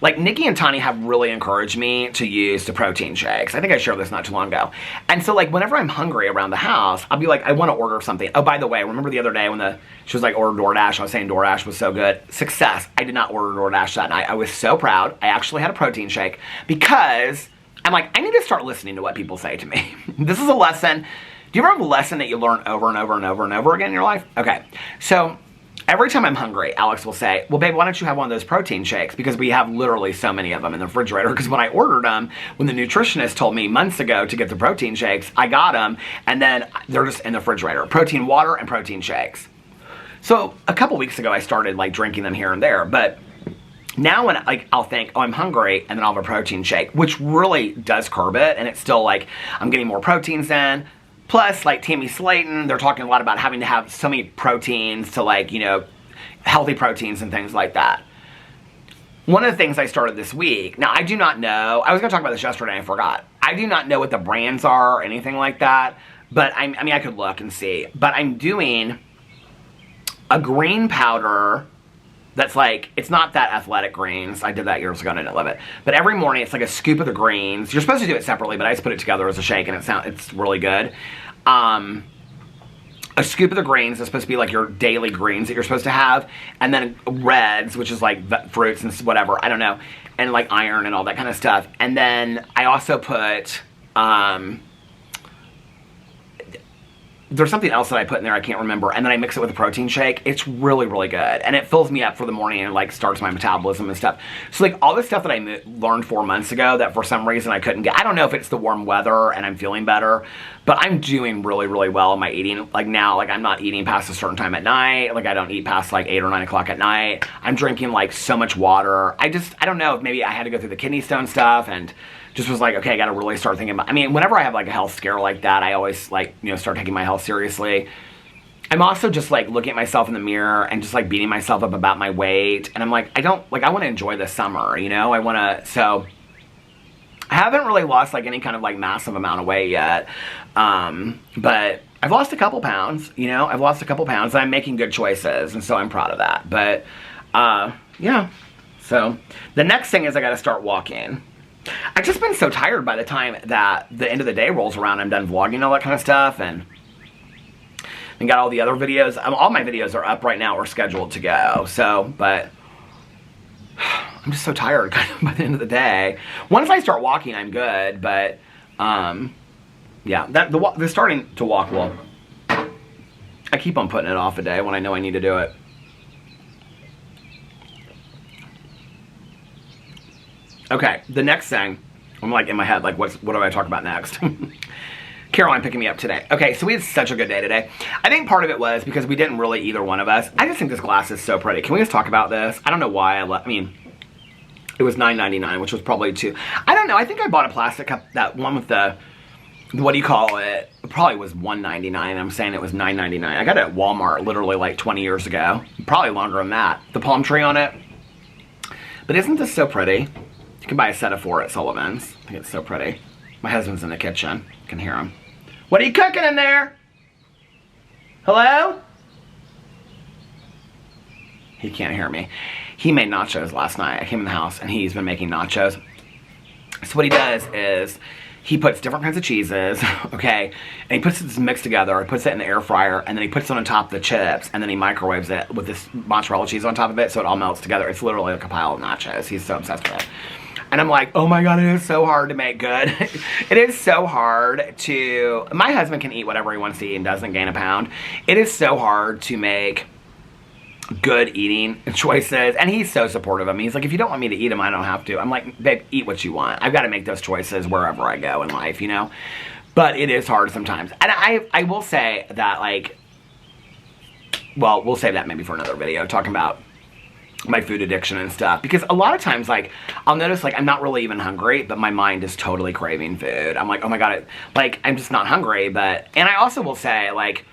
like Nikki and Tani have really encouraged me to use the protein shakes. I think I shared this not too long ago. And so like whenever I'm hungry around the house, I'll be like, I want to order something. Oh, by the way, remember the other day when she was like, order DoorDash? I was saying DoorDash was so good. Success. I did not order DoorDash that night. I was so proud. I actually had a protein shake because I'm like, I need to start listening to what people say to me. This is a lesson. Do you ever have a lesson that you learn over and over and over and over again in your life? Okay. So every time I'm hungry, Alex will say, well, babe, why don't you have one of those protein shakes? Because we have literally so many of them in the refrigerator. Because when I ordered them, when the nutritionist told me months ago to get the protein shakes, I got them, and then they're just in the refrigerator. Protein water and protein shakes. So a couple weeks ago, I started like drinking them here and there. But now when like I'll think, oh, I'm hungry, and then I'll have a protein shake, which really does curb it. And it's still like, I'm getting more proteins in. Plus, like Tammy Slayton, they're talking a lot about having to have so many proteins to like, you know, healthy proteins and things like that. One of the things I started this week, now I do not know, I was going to talk about this yesterday and I forgot. I do not know what the brands are or anything like that, but I mean, I could look and see. But I'm doing a green powder that's like, it's not that athletic greens. I did that years ago and I didn't love it. But every morning it's like a scoop of the greens. You're supposed to do it separately, but I just put it together as a shake and it's really good. A scoop of the greens is supposed to be like your daily greens that you're supposed to have. And then reds, which is like fruits and whatever, I don't know. And like iron and all that kind of stuff. And then I also put, there's something else that I put in there, I can't remember, and then I mix it with a protein shake. It's really, really good, and it fills me up for the morning and like starts my metabolism and stuff. So like all this stuff that I learned 4 months ago that for some reason I couldn't get, I don't know if it's the warm weather and I'm feeling better, but I'm doing really, really well in my eating. Like now, like I'm not eating past a certain time at night, like I don't eat past like 8 or 9 o'clock at night. I'm drinking like so much water. I don't know if maybe I had to go through the kidney stone stuff and just was like, okay, I gotta really start thinking about, I mean, whenever I have like a health scare like that, I always like, you know, start taking my health seriously. I'm also just like looking at myself in the mirror and just like beating myself up about my weight. And I'm like, I want to enjoy this summer, you know, so I haven't really lost like any kind of like massive amount of weight yet. But I've lost a couple pounds, you know, and I'm making good choices. And so I'm proud of that. But, yeah. So the next thing is I got to start walking. I've just been so tired by the time that the end of the day rolls around. I'm done vlogging and all that kind of stuff, and got all the other videos. All my videos are up right now or scheduled to go. So, but I'm just so tired kind of by the end of the day. Once I start walking, I'm good, but yeah, the starting to walk will. I keep on putting it off a day when I know I need to do it. Okay, the next thing, I'm like in my head, like what do I talk about next? Caroline picking me up today. Okay, so we had such a good day today. I think part of it was because we didn't really, either one of us. I just think this glass is so pretty. Can we just talk about this? I don't know why I mean, It was $9.99, which was probably too. I don't know. I think I bought a plastic cup, that one with the, what do you call it? It probably was $1.99. I'm saying it was $9.99. I got it at Walmart literally like 20 years ago. Probably longer than that. The palm tree on it. But isn't this so pretty? You can buy a set of 4 at Sullivan's. I think it's so pretty. My husband's in the kitchen. You can hear him. What are you cooking in there? Hello? He can't hear me. He made nachos last night. I came in the house and he's been making nachos. So what he does is he puts different kinds of cheeses, okay, and he puts this mix together, he puts it in the air fryer, and then he puts it on top of the chips, and then he microwaves it with this mozzarella cheese on top of it so it all melts together. It's literally like a pile of nachos. He's so obsessed with it. And I'm like, oh my God, it is so hard to make good. It is so hard to, my husband can eat whatever he wants to eat and doesn't gain a pound. It is so hard to make good eating choices, and he's so supportive of me. He's like, if you don't want me to eat them, I don't have to. I'm like, babe, eat what you want. I've got to make those choices wherever I go in life, you know? But it is hard sometimes. And I will say that, like, well, we'll save that maybe for another video, talking about my food addiction and stuff. Because a lot of times, like, I'll notice, like, I'm not really even hungry, but my mind is totally craving food. I'm like, oh my God, like, I'm just not hungry. But, and I also will say, like,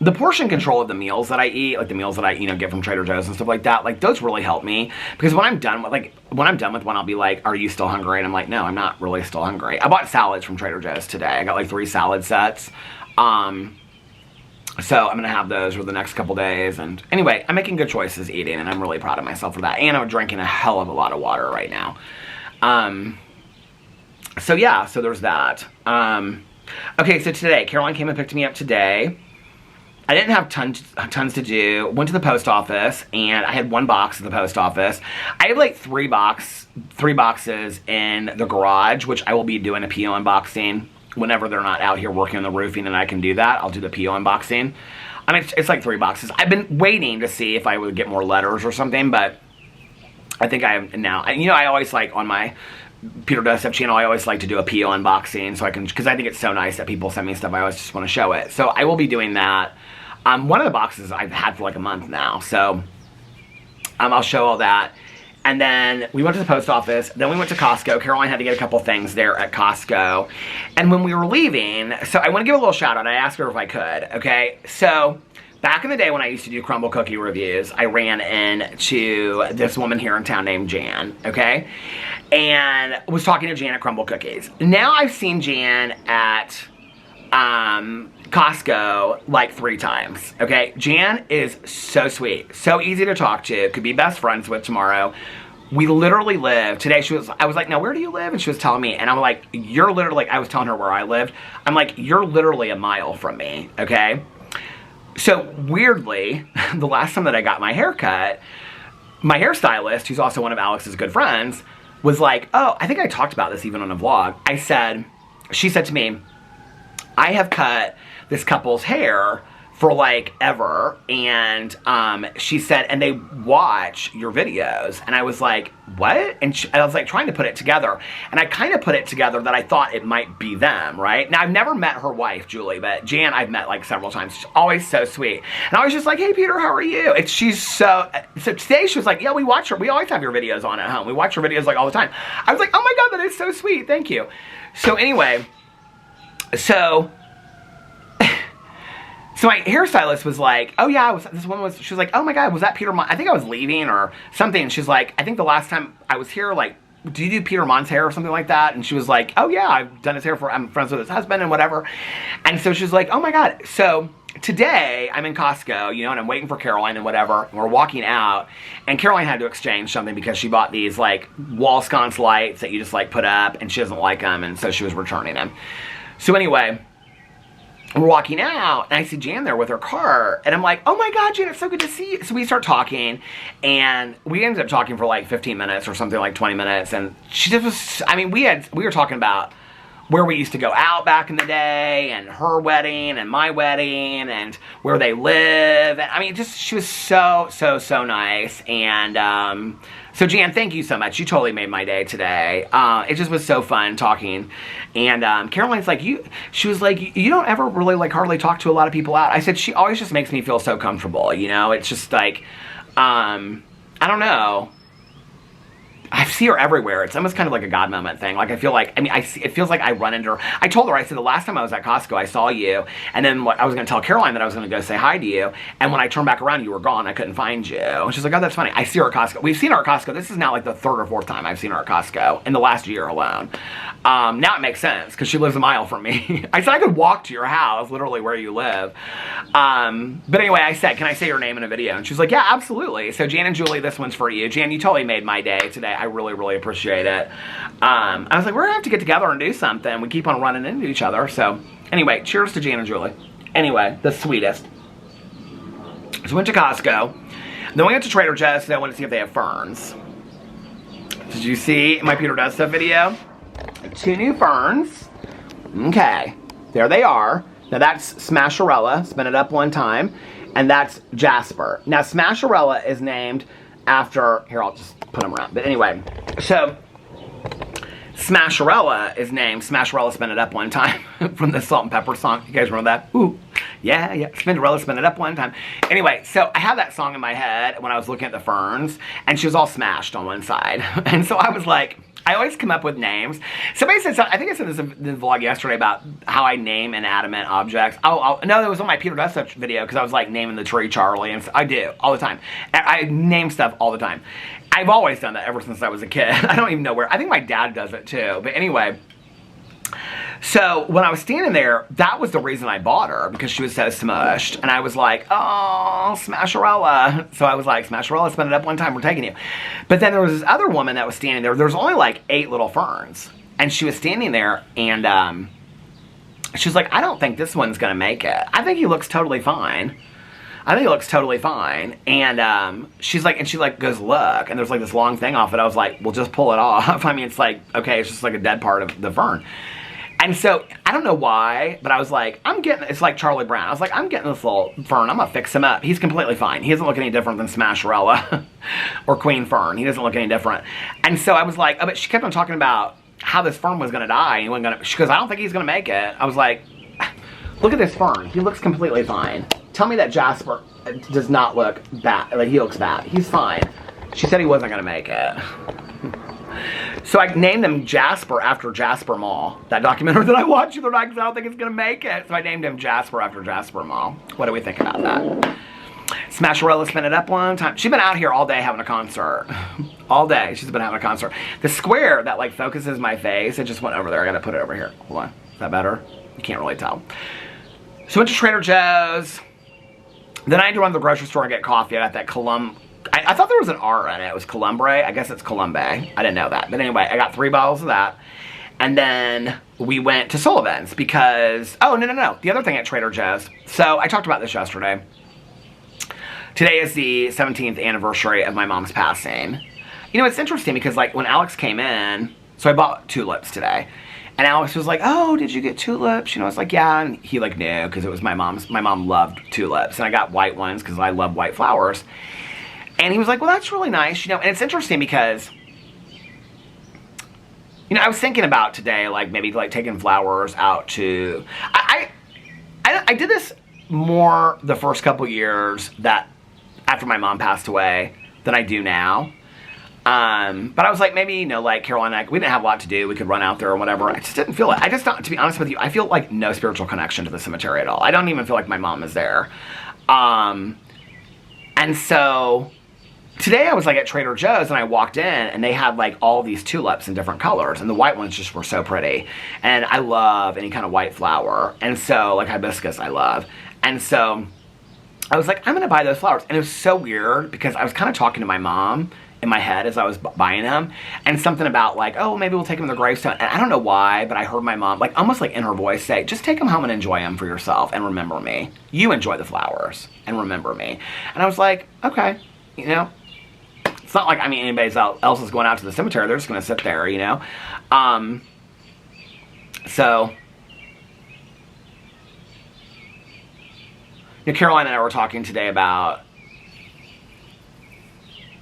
the portion control of the meals that I eat, like the meals that I, you know, get from Trader Joe's and stuff like that, like those really help me. Because when I'm done with, like, when I'm done with one, I'll be like, are you still hungry? And I'm like, no, I'm not really still hungry. I bought salads from Trader Joe's today. I got like 3 salad sets. So I'm going to have those for the next couple days. And anyway, I'm making good choices eating, and I'm really proud of myself for that. And I'm drinking a hell of a lot of water right now. So yeah, so there's that. Okay, so today, Caroline came and picked me up today. I didn't have tons to do. Went to the post office, and I had 1 box at the post office. I have like 3 boxes in the garage, which I will be doing a PO unboxing whenever they're not out here working on the roofing, and I can do that. I'll do the PO unboxing. I mean, it's like 3 boxes. I've been waiting to see if I would get more letters or something, but I think I have now. You know, I always like on my Peter Does Stuff channel, I always like to do a PO unboxing, so I can, because I think it's so nice that people send me stuff. I always just want to show it. So I will be doing that. One of the boxes I've had for like a month now, so I'll show all that. And then we went to the post office, then we went to Costco. Caroline had to get a couple things there at Costco. And when we were leaving, so I want to give a little shout out. I asked her if I could, okay? So back in the day when I used to do crumble cookie reviews, I ran into this woman here in town named Jan, okay? And was talking to Jan at Crumble Cookies. Now I've seen Jan at Costco like 3 times, okay? Jan is so sweet, so easy to talk to, could be best friends with tomorrow. We literally live, today I was like, now where do you live? And she was telling me, and I'm like, you're literally, I was telling her where I lived. I'm like, you're literally a mile from me, okay? So weirdly, the last time that I got my hair cut, my hairstylist, who's also one of Alex's good friends, was like, oh, I think I talked about this even on a vlog. She said to me, I have cut this couple's hair for like ever, and she said, and they watch your videos. And I was like, what? And I was like trying to put it together, and I kind of put it together that I thought it might be them, right? Now I've never met her wife, Julie, but Jan I've met like several times. She's always so sweet. And I was just like, hey Peter, how are you? She's so today she was like, yeah, we watch her. We always have your videos on at home. We watch your videos like all the time. I was like, oh my God, that is so sweet. Thank you. So anyway, so my hairstylist was like, oh yeah, she was like, oh my God, was that Peter Monn? I think I was leaving or something. And she's like, I think the last time I was here, like, do you do Peter Monn's hair or something like that? And she was like, oh yeah, I've done his hair I'm friends with his husband and whatever. And so she's like, oh my God. So today I'm in Costco, you know, and I'm waiting for Caroline and whatever. And we're walking out, and Caroline had to exchange something because she bought these like wall sconce lights that you just like put up, and she doesn't like them. And so she was returning them. So anyway, we're walking out, and I see Jan there with her car, and I'm like, oh my God, Jan, it's so good to see you. So we start talking, and we ended up talking for like 15 minutes or something, like 20 minutes, and she just was, I mean, we were talking about where we used to go out back in the day, and her wedding, and my wedding, and where they live, and I mean, just, she was so nice, and, so Jan, thank you so much. You totally made my day today. It just was so fun talking. And Caroline's like, she was like, you don't ever really like hardly talk to a lot of people out. I said, she always just makes me feel so comfortable, you know? It's just like, I don't know. I see her everywhere. It's almost kind of like a God moment thing. Like, I feel like, I mean, it feels like I run into her. I told her, I said, the last time I was at Costco, I saw you. And then I was going to tell Caroline that I was going to go say hi to you. And when I turned back around, you were gone. I couldn't find you. And she's like, oh, that's funny. I see her at Costco. We've seen her at Costco. This is now like the third or fourth time I've seen her at Costco in the last year alone. Now it makes sense because she lives a mile from me. I said I could walk to your house, literally where you live. But anyway, I said, can I say your name in a video? And she was like, yeah, absolutely. So Jan and Julie, this one's for you. Jan, you totally made my day today. I really, really appreciate it. I was like, we're gonna have to get together and do something. We keep on running into each other. So anyway, cheers to Jan and Julie. Anyway, the sweetest. So we went to Costco. Then we went to Trader Joe's today. I wanted to see if they have ferns. Did you see my Peter Does Stuff video? 2 new ferns. Okay, there they are. Now that's Smasherella, spin it up one time, and that's Jasper. Now Smasherella is named after, here I'll just put them around, but anyway, so Smasherella is named Smasherella, spin it up one time from the Salt and Pepper song. You guys remember that? Ooh, yeah, Spinderella, spin it up one time. Anyway, so I had that song in my head when I was looking at the ferns, and she was all smashed on one side, and so I was like, I always come up with names. Somebody said something, I think I said this in the vlog yesterday about how I name inanimate objects. No, it was on my Peter Does Stuff video because I was like naming the tree Charlie, and I do all the time. I name stuff all the time. I've always done that ever since I was a kid. I don't even know where. I think my dad does it too. But anyway, so when I was standing there, that was the reason I bought her, because she was so smushed. And I was like, oh, Smasherella. So I was like, Smasherella, spin it up one time, we're taking you. But then there was this other woman that was standing there. There was only like 8 little ferns. And she was standing there, and she was like, I don't think this one's going to make it. I think he looks totally fine. I think it looks totally fine. And she goes, look. And there's like this long thing off it. I was like, well, just pull it off. I mean, it's like, okay, it's just like a dead part of the fern. And so, I don't know why, but I was like, it's like Charlie Brown. I was like, I'm getting this little fern. I'm going to fix him up. He's completely fine. He doesn't look any different than Smasherella or Queen Fern. He doesn't look any different. And so I was like, oh, but she kept on talking about how this fern was going to die. And she goes, I don't think he's going to make it. I was like, look at this fern. He looks completely fine. Tell me that Jasper does not look bad. Like, he looks bad. He's fine. She said he wasn't going to make it. So I named him Jasper after Jasper Mall. That documentary that I watched the other night because I don't think it's going to make it. So I named him Jasper after Jasper Mall. What do we think about that? Smasherella, spin it up one time. She's been out here all day having a concert. All day she's been having a concert. The square that like focuses my face, it just went over there. I got to put it over here. Hold on. Is that better? You can't really tell. So I went to Trader Joe's. Then I had to run to the grocery store and get coffee. I got that I thought there was an R in it. It was Columbre. I guess it's Columbe. I didn't know that. But anyway, I got 3 bottles of that. And then we went to Sullivan's because, oh, no. The other thing at Trader Joe's. So I talked about this yesterday. Today is the 17th anniversary of my mom's passing. You know, it's interesting because like when Alex came in, so I bought tulips today. And Alex was like, oh, did you get tulips? You know, I was like, yeah. And he like knew because it was my mom's. My mom loved tulips. And I got white ones because I love white flowers. And he was like, well, that's really nice, you know. And it's interesting because, you know, I was thinking about today, like maybe like taking flowers out to, I did this more the first couple years that after my mom passed away than I do now. But I was like, maybe, you know, like Caroline and I, we didn't have a lot to do. We could run out there or whatever. I just didn't feel it. I just don't, to be honest with you, I feel like no spiritual connection to the cemetery at all. I don't even feel like my mom is there. And so today I was like at Trader Joe's and I walked in and they had like all these tulips in different colors and the white ones just were so pretty. And I love any kind of white flower. And so like hibiscus I love. And so I was like, I'm going to buy those flowers. And it was so weird because I was kind of talking to my mom in my head as I was buying them. And something about like, oh, maybe we'll take them to the gravestone. And I don't know why, but I heard my mom, like almost like in her voice say, just take them home and enjoy them for yourself and remember me. You enjoy the flowers and remember me. And I was like, okay, you know. It's not like, I mean, anybody else is going out to the cemetery. They're just going to sit there, you know. So, you know, Caroline and I were talking today about,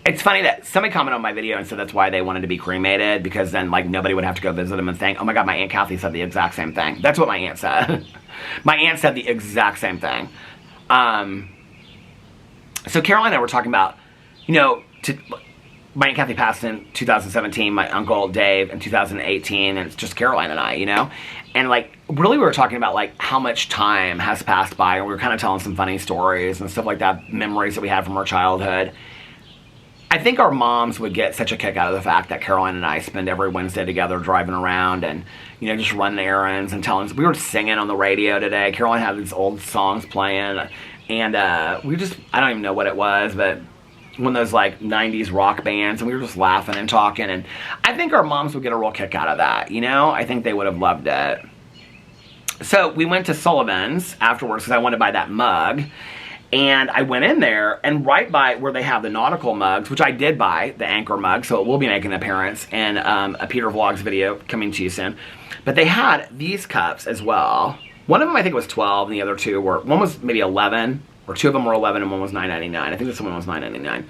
it's funny that somebody commented on my video and said that's why they wanted to be cremated, because then, like, nobody would have to go visit them and think, oh my God, my Aunt Kathy said the exact same thing. That's what my aunt said. My aunt said the exact same thing. So Caroline and I were talking about, you know, my Aunt Kathy passed in 2017, my Uncle Dave in 2018, and it's just Caroline and I, you know? And, like, really we were talking about, like, how much time has passed by, and we were kind of telling some funny stories and stuff like that, memories that we had from our childhood. I think our moms would get such a kick out of the fact that Caroline and I spend every Wednesday together driving around and, you know, just running errands and telling. We were singing on the radio today. Caroline had these old songs playing, and we just, I don't even know what it was, but one of those, like, 90s rock bands, and we were just laughing and talking, and I think our moms would get a real kick out of that, you know? I think they would have loved it. So we went to Sullivan's afterwards because I wanted to buy that mug. And I went in there, and right by where they have the nautical mugs, which I did buy, the Anchor mug, so it will be making an appearance in a Peter Vlogs video coming to you soon. But they had these cups as well. One of them I think was 12, and the other two were, one was maybe 11, or two of them were 11, and one was $9.99. I think this one was $9.99.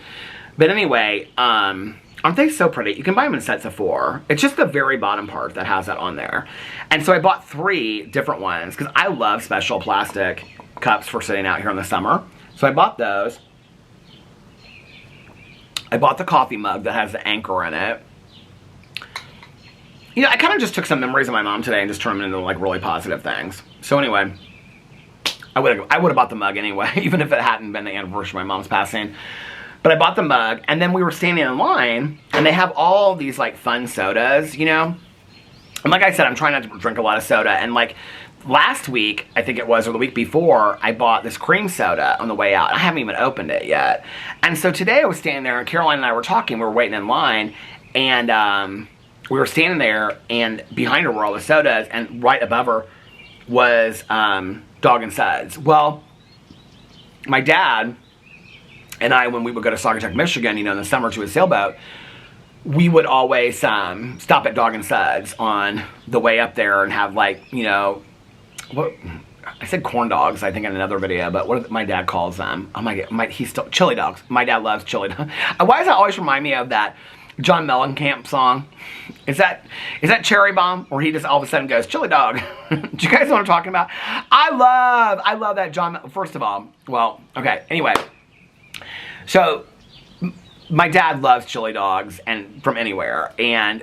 But anyway, aren't they so pretty? You can buy them in sets of 4. It's just the very bottom part that has that on there. And so I bought 3 different ones, because I love special plastic cups for sitting out here in the summer. So I bought those. I bought the coffee mug that has the Anchor in it. You know, I kind of just took some memories of my mom today and just turned them into, like, really positive things. So anyway, I would have bought the mug anyway, even if it hadn't been the anniversary of my mom's passing. But I bought the mug, and then we were standing in line, and they have all these, like, fun sodas, you know? And like I said, I'm trying not to drink a lot of soda, and, like, last week, I think it was, or the week before, I bought this cream soda on the way out. I haven't even opened it yet. And so today I was standing there, and Caroline and I were talking. We were waiting in line, and we were standing there, and behind her were all the sodas, and right above her was Dog and Suds. Well, my dad and I, when we would go to Saugatuck, Michigan, you know, in the summer to a sailboat, we would always stop at Dog and Suds on the way up there and have, like, you know, what I said, corn dogs, I think, in another video, but what my dad calls them? Oh my God, he's still chili dogs. My dad loves chili dogs. Why does that always remind me of that John Mellencamp song? Is that Cherry Bomb, where he just all of a sudden goes chili dog? Do you guys know what I'm talking about? I love that John. First of all, well, okay. Anyway, so my dad loves chili dogs and from anywhere, and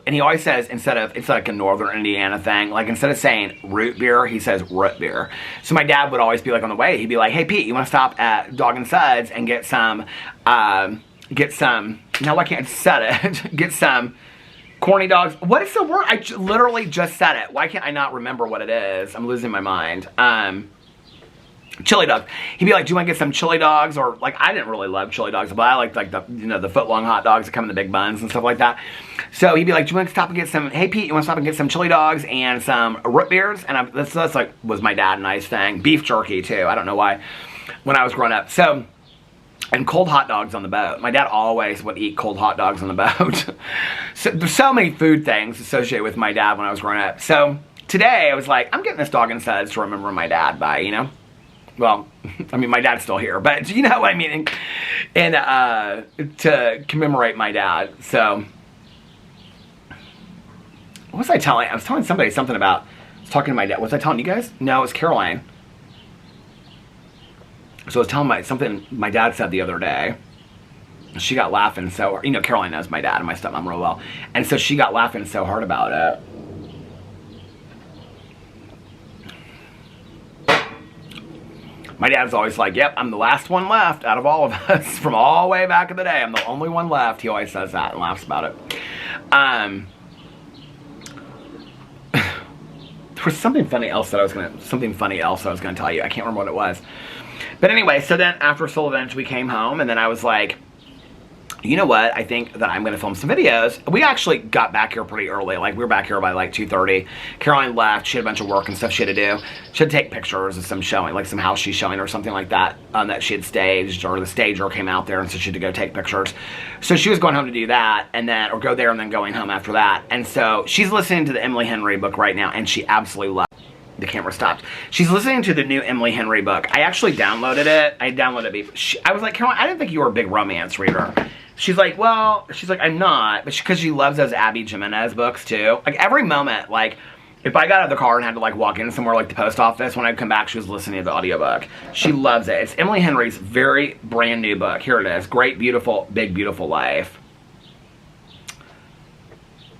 he always says, instead of, it's like a northern Indiana thing, like instead of saying root beer, he says root beer. So my dad would always be like on the way, he'd be like, hey Pete, you want to stop at Dog and Suds and get some, now I can't set it, get some corny dogs. What is the word? I literally just said it. Why can't I not remember what it is? I'm losing my mind. Chili dogs. He'd be like, do you want to get some chili dogs? Or, like, I didn't really love chili dogs, but I liked, like, the, you know, the foot-long hot dogs that come in the big buns and stuff like that. So he'd be like, do you want to stop and get some, hey Pete, you want to stop and get some chili dogs and some root beers? And that's like, was my dad and I's thing. Beef jerky, too. I don't know why, when I was growing up. So, and cold hot dogs on the boat. My dad always would eat cold hot dogs on the boat. So there's so many food things associated with my dad when I was growing up. So today I was like, I'm getting this Dog and Suds to remember my dad by, you know? Well, I mean, my dad's still here, but you know what I mean? And to commemorate my dad. So, what was I telling? I was telling somebody something about, I was talking to my dad. Was I telling you guys? No, it was Caroline. So I was telling something my dad said the other day. She got laughing so, you know, Caroline knows my dad and my stepmom real well. And so she got laughing so hard about it. My dad's always like, yep, I'm the last one left out of all of us from all the way back in the day. I'm the only one left. He always says that and laughs about it. There was something funny else that I was gonna tell you. I can't remember what it was. But anyway, so then after Sullivan's, we came home, and then I was like, you know what, I think that I'm going to film some videos. We actually got back here pretty early. Like, we were back here by like 2:30. Caroline left. She had a bunch of work and stuff she had to do. She had to take pictures of some showing, like some house she's showing or something like that, that she had staged, or the stager came out there, and so she had to go take pictures. So she was going home to do that, and then, or go there and then going home after that. And so she's listening to the Emily Henry book right now, and she absolutely loves it. The camera stopped. She's listening to the new Emily Henry book. I actually downloaded it. I was like, Caroline, I didn't think you were a big romance reader. She's like, well, I'm not. But because she loves those Abby Jimenez books, too. Like, every moment, like, if I got out of the car and had to, like, walk in somewhere like the post office, when I'd come back, she was listening to the audiobook. She loves it. It's Emily Henry's very brand new book. Here it is. Great, Beautiful, Big, Beautiful Life.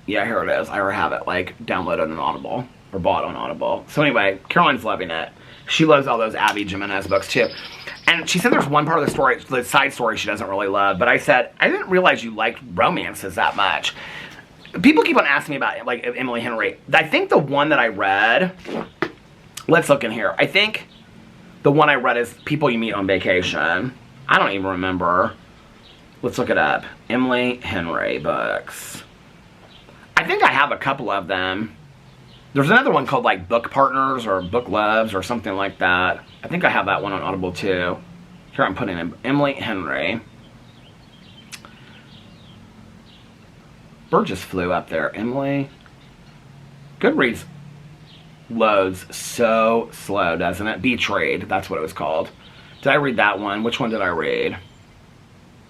Yeah, here it is. I already have it, like, downloaded on Audible. Or bought on Audible. So anyway, Caroline's loving it. She loves all those Abby Jimenez books, too. And she said there's one part of the story, the side story she doesn't really love. But I said, I didn't realize you liked romances that much. People keep on asking me about, like, Emily Henry. I think the one that I read... Let's look in here. I think the one I read is People You Meet on Vacation. I don't even remember. Let's look it up. Emily Henry books. I think I have a couple of them. There's another one called like Book Partners or Book Loves or something like that. I think I have that one on Audible too. Here I'm putting in Emily Henry. Bird just flew up there. Emily. Goodreads loads so slow, doesn't it? Betrayed. That's what it was called. Did I read that one? Which one did I read?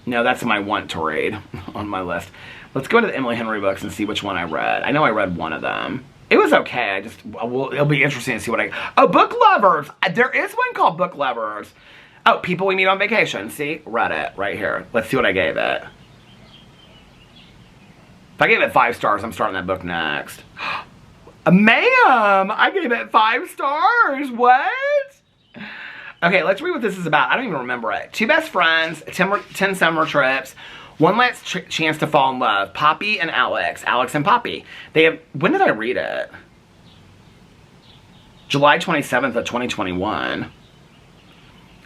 No, that's my want to read on my list. Let's go to the Emily Henry books and see which one I read. I know I read one of them. It was okay. It'll be interesting to see what oh, Book Lovers. There is one called Book Lovers. Oh, People We Meet on Vacation. See? Read it right here. Let's see what I gave it. If I gave it 5 stars, I'm starting that book next. Ma'am, I gave it 5 stars. What? Okay, let's read what this is about. I don't even remember it. 2 best friends, 10 summer trips, one last chance to fall in love. Poppy and Alex. Alex and Poppy. They have... When did I read it? July 27th of 2021.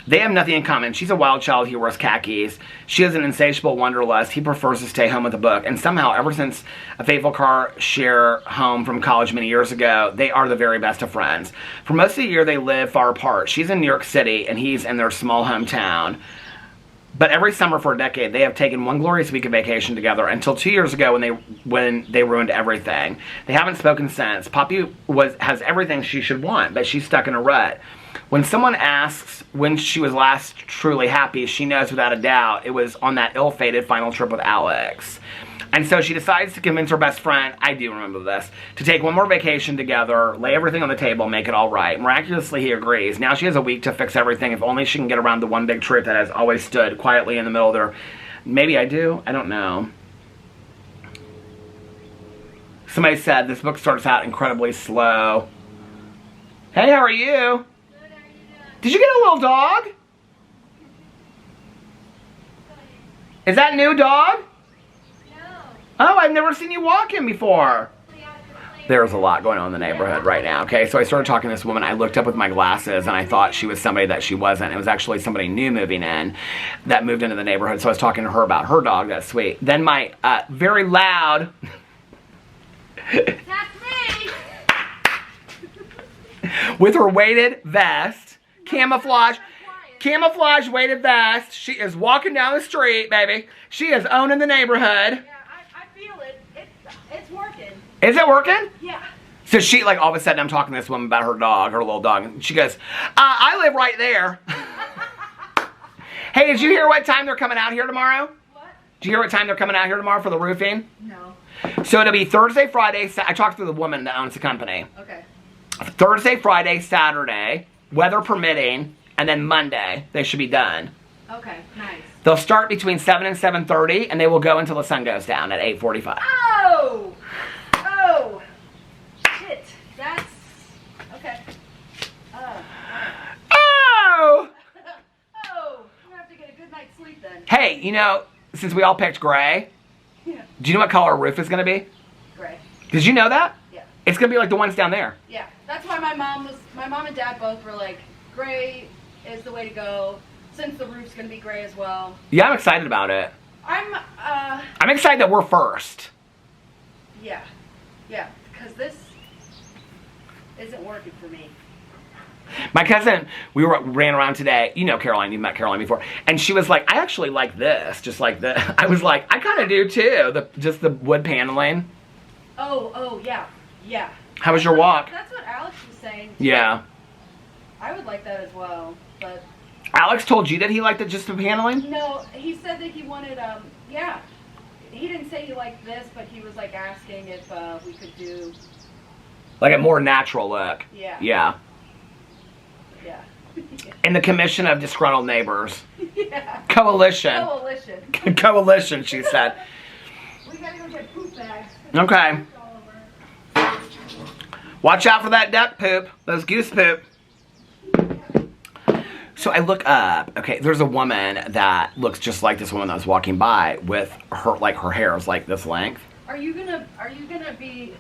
They have nothing in common. She's a wild child. He wears khakis. She has an insatiable wanderlust. He prefers to stay home with a book. And somehow, ever since a fateful car share home from college many years ago, they are the very best of friends. For most of the year, they live far apart. She's in New York City, and he's in their small hometown. But every summer for a decade, they have taken one glorious week of vacation together until 2 years ago when they ruined everything. They haven't spoken since. Poppy has everything she should want, but she's stuck in a rut. When someone asks when she was last truly happy, she knows without a doubt it was on that ill-fated final trip with Alex. And so she decides to convince her best friend, I do remember this, to take one more vacation together, lay everything on the table, make it all right. Miraculously, he agrees. Now she has a week to fix everything, if only she can get around the one big truth that has always stood quietly in the middle of their... Maybe I do? I don't know. Somebody said this book starts out incredibly slow. Hey, how are you? Did you get a little dog? Is that a new dog? No. Oh, I've never seen you walking before. There's a lot going on in the neighborhood right now, okay? So I started talking to this woman. I looked up with my glasses, and I thought she was somebody that she wasn't. It was actually somebody new moving in that moved into the neighborhood. So I was talking to her about her dog. That's sweet. Then my very loud... That's me! with her weighted vest... Camouflage weighted vest. She is walking down the street, baby. She is owning the neighborhood. Yeah, I feel it. It's working. Is it working? Yeah. So she, like, all of a sudden, I'm talking to this woman about her dog, her little dog, and she goes, I live right there. Hey, did you hear what time they're coming out here tomorrow? What? Did you hear what time they're coming out here tomorrow for the roofing? No. So it'll be Thursday, Friday, I talked to the woman that owns the company. Okay. Thursday, Friday, Saturday, weather permitting, and then Monday, they should be done. Okay, nice. They'll start between 7 and 7:30, and they will go until the sun goes down at 8:45. Oh! Oh! Shit. That's... Okay. Oh! Oh! You have to get a good night's sleep then. Hey, you know, since we all picked gray, Yeah. do you know what color our roof is going to be? Gray. Did you know that? Yeah. It's going to be like the ones down there. Yeah. That's why my mom and dad both were like, gray is the way to go, since the roof's going to be gray as well. Yeah, I'm excited about it. I'm excited that we're first. Yeah. Yeah, because this isn't working for me. My cousin, we ran around today. You know Caroline, you've met Caroline before. And she was like, I actually like this, just like this. I was like, I kind of do too, just the wood paneling. Oh, yeah. Yeah. How was your walk? That's what Alex was saying. Yeah. I would like that as well, but... Alex told you that he liked it just the paneling? No, he said that he wanted, yeah. He didn't say he liked this, but he was, like, asking if we could do... Like a more natural look. Yeah. Yeah. Yeah. In the Commission of Disgruntled Neighbors. Yeah. Coalition. Coalition. Coalition, she said. We gotta go get poop bags. Okay. Watch out for that duck poop. Those goose poop. So I look up. Okay, there's a woman that looks just like this woman that was walking by with her, like, her hair is like this length. Are you gonna be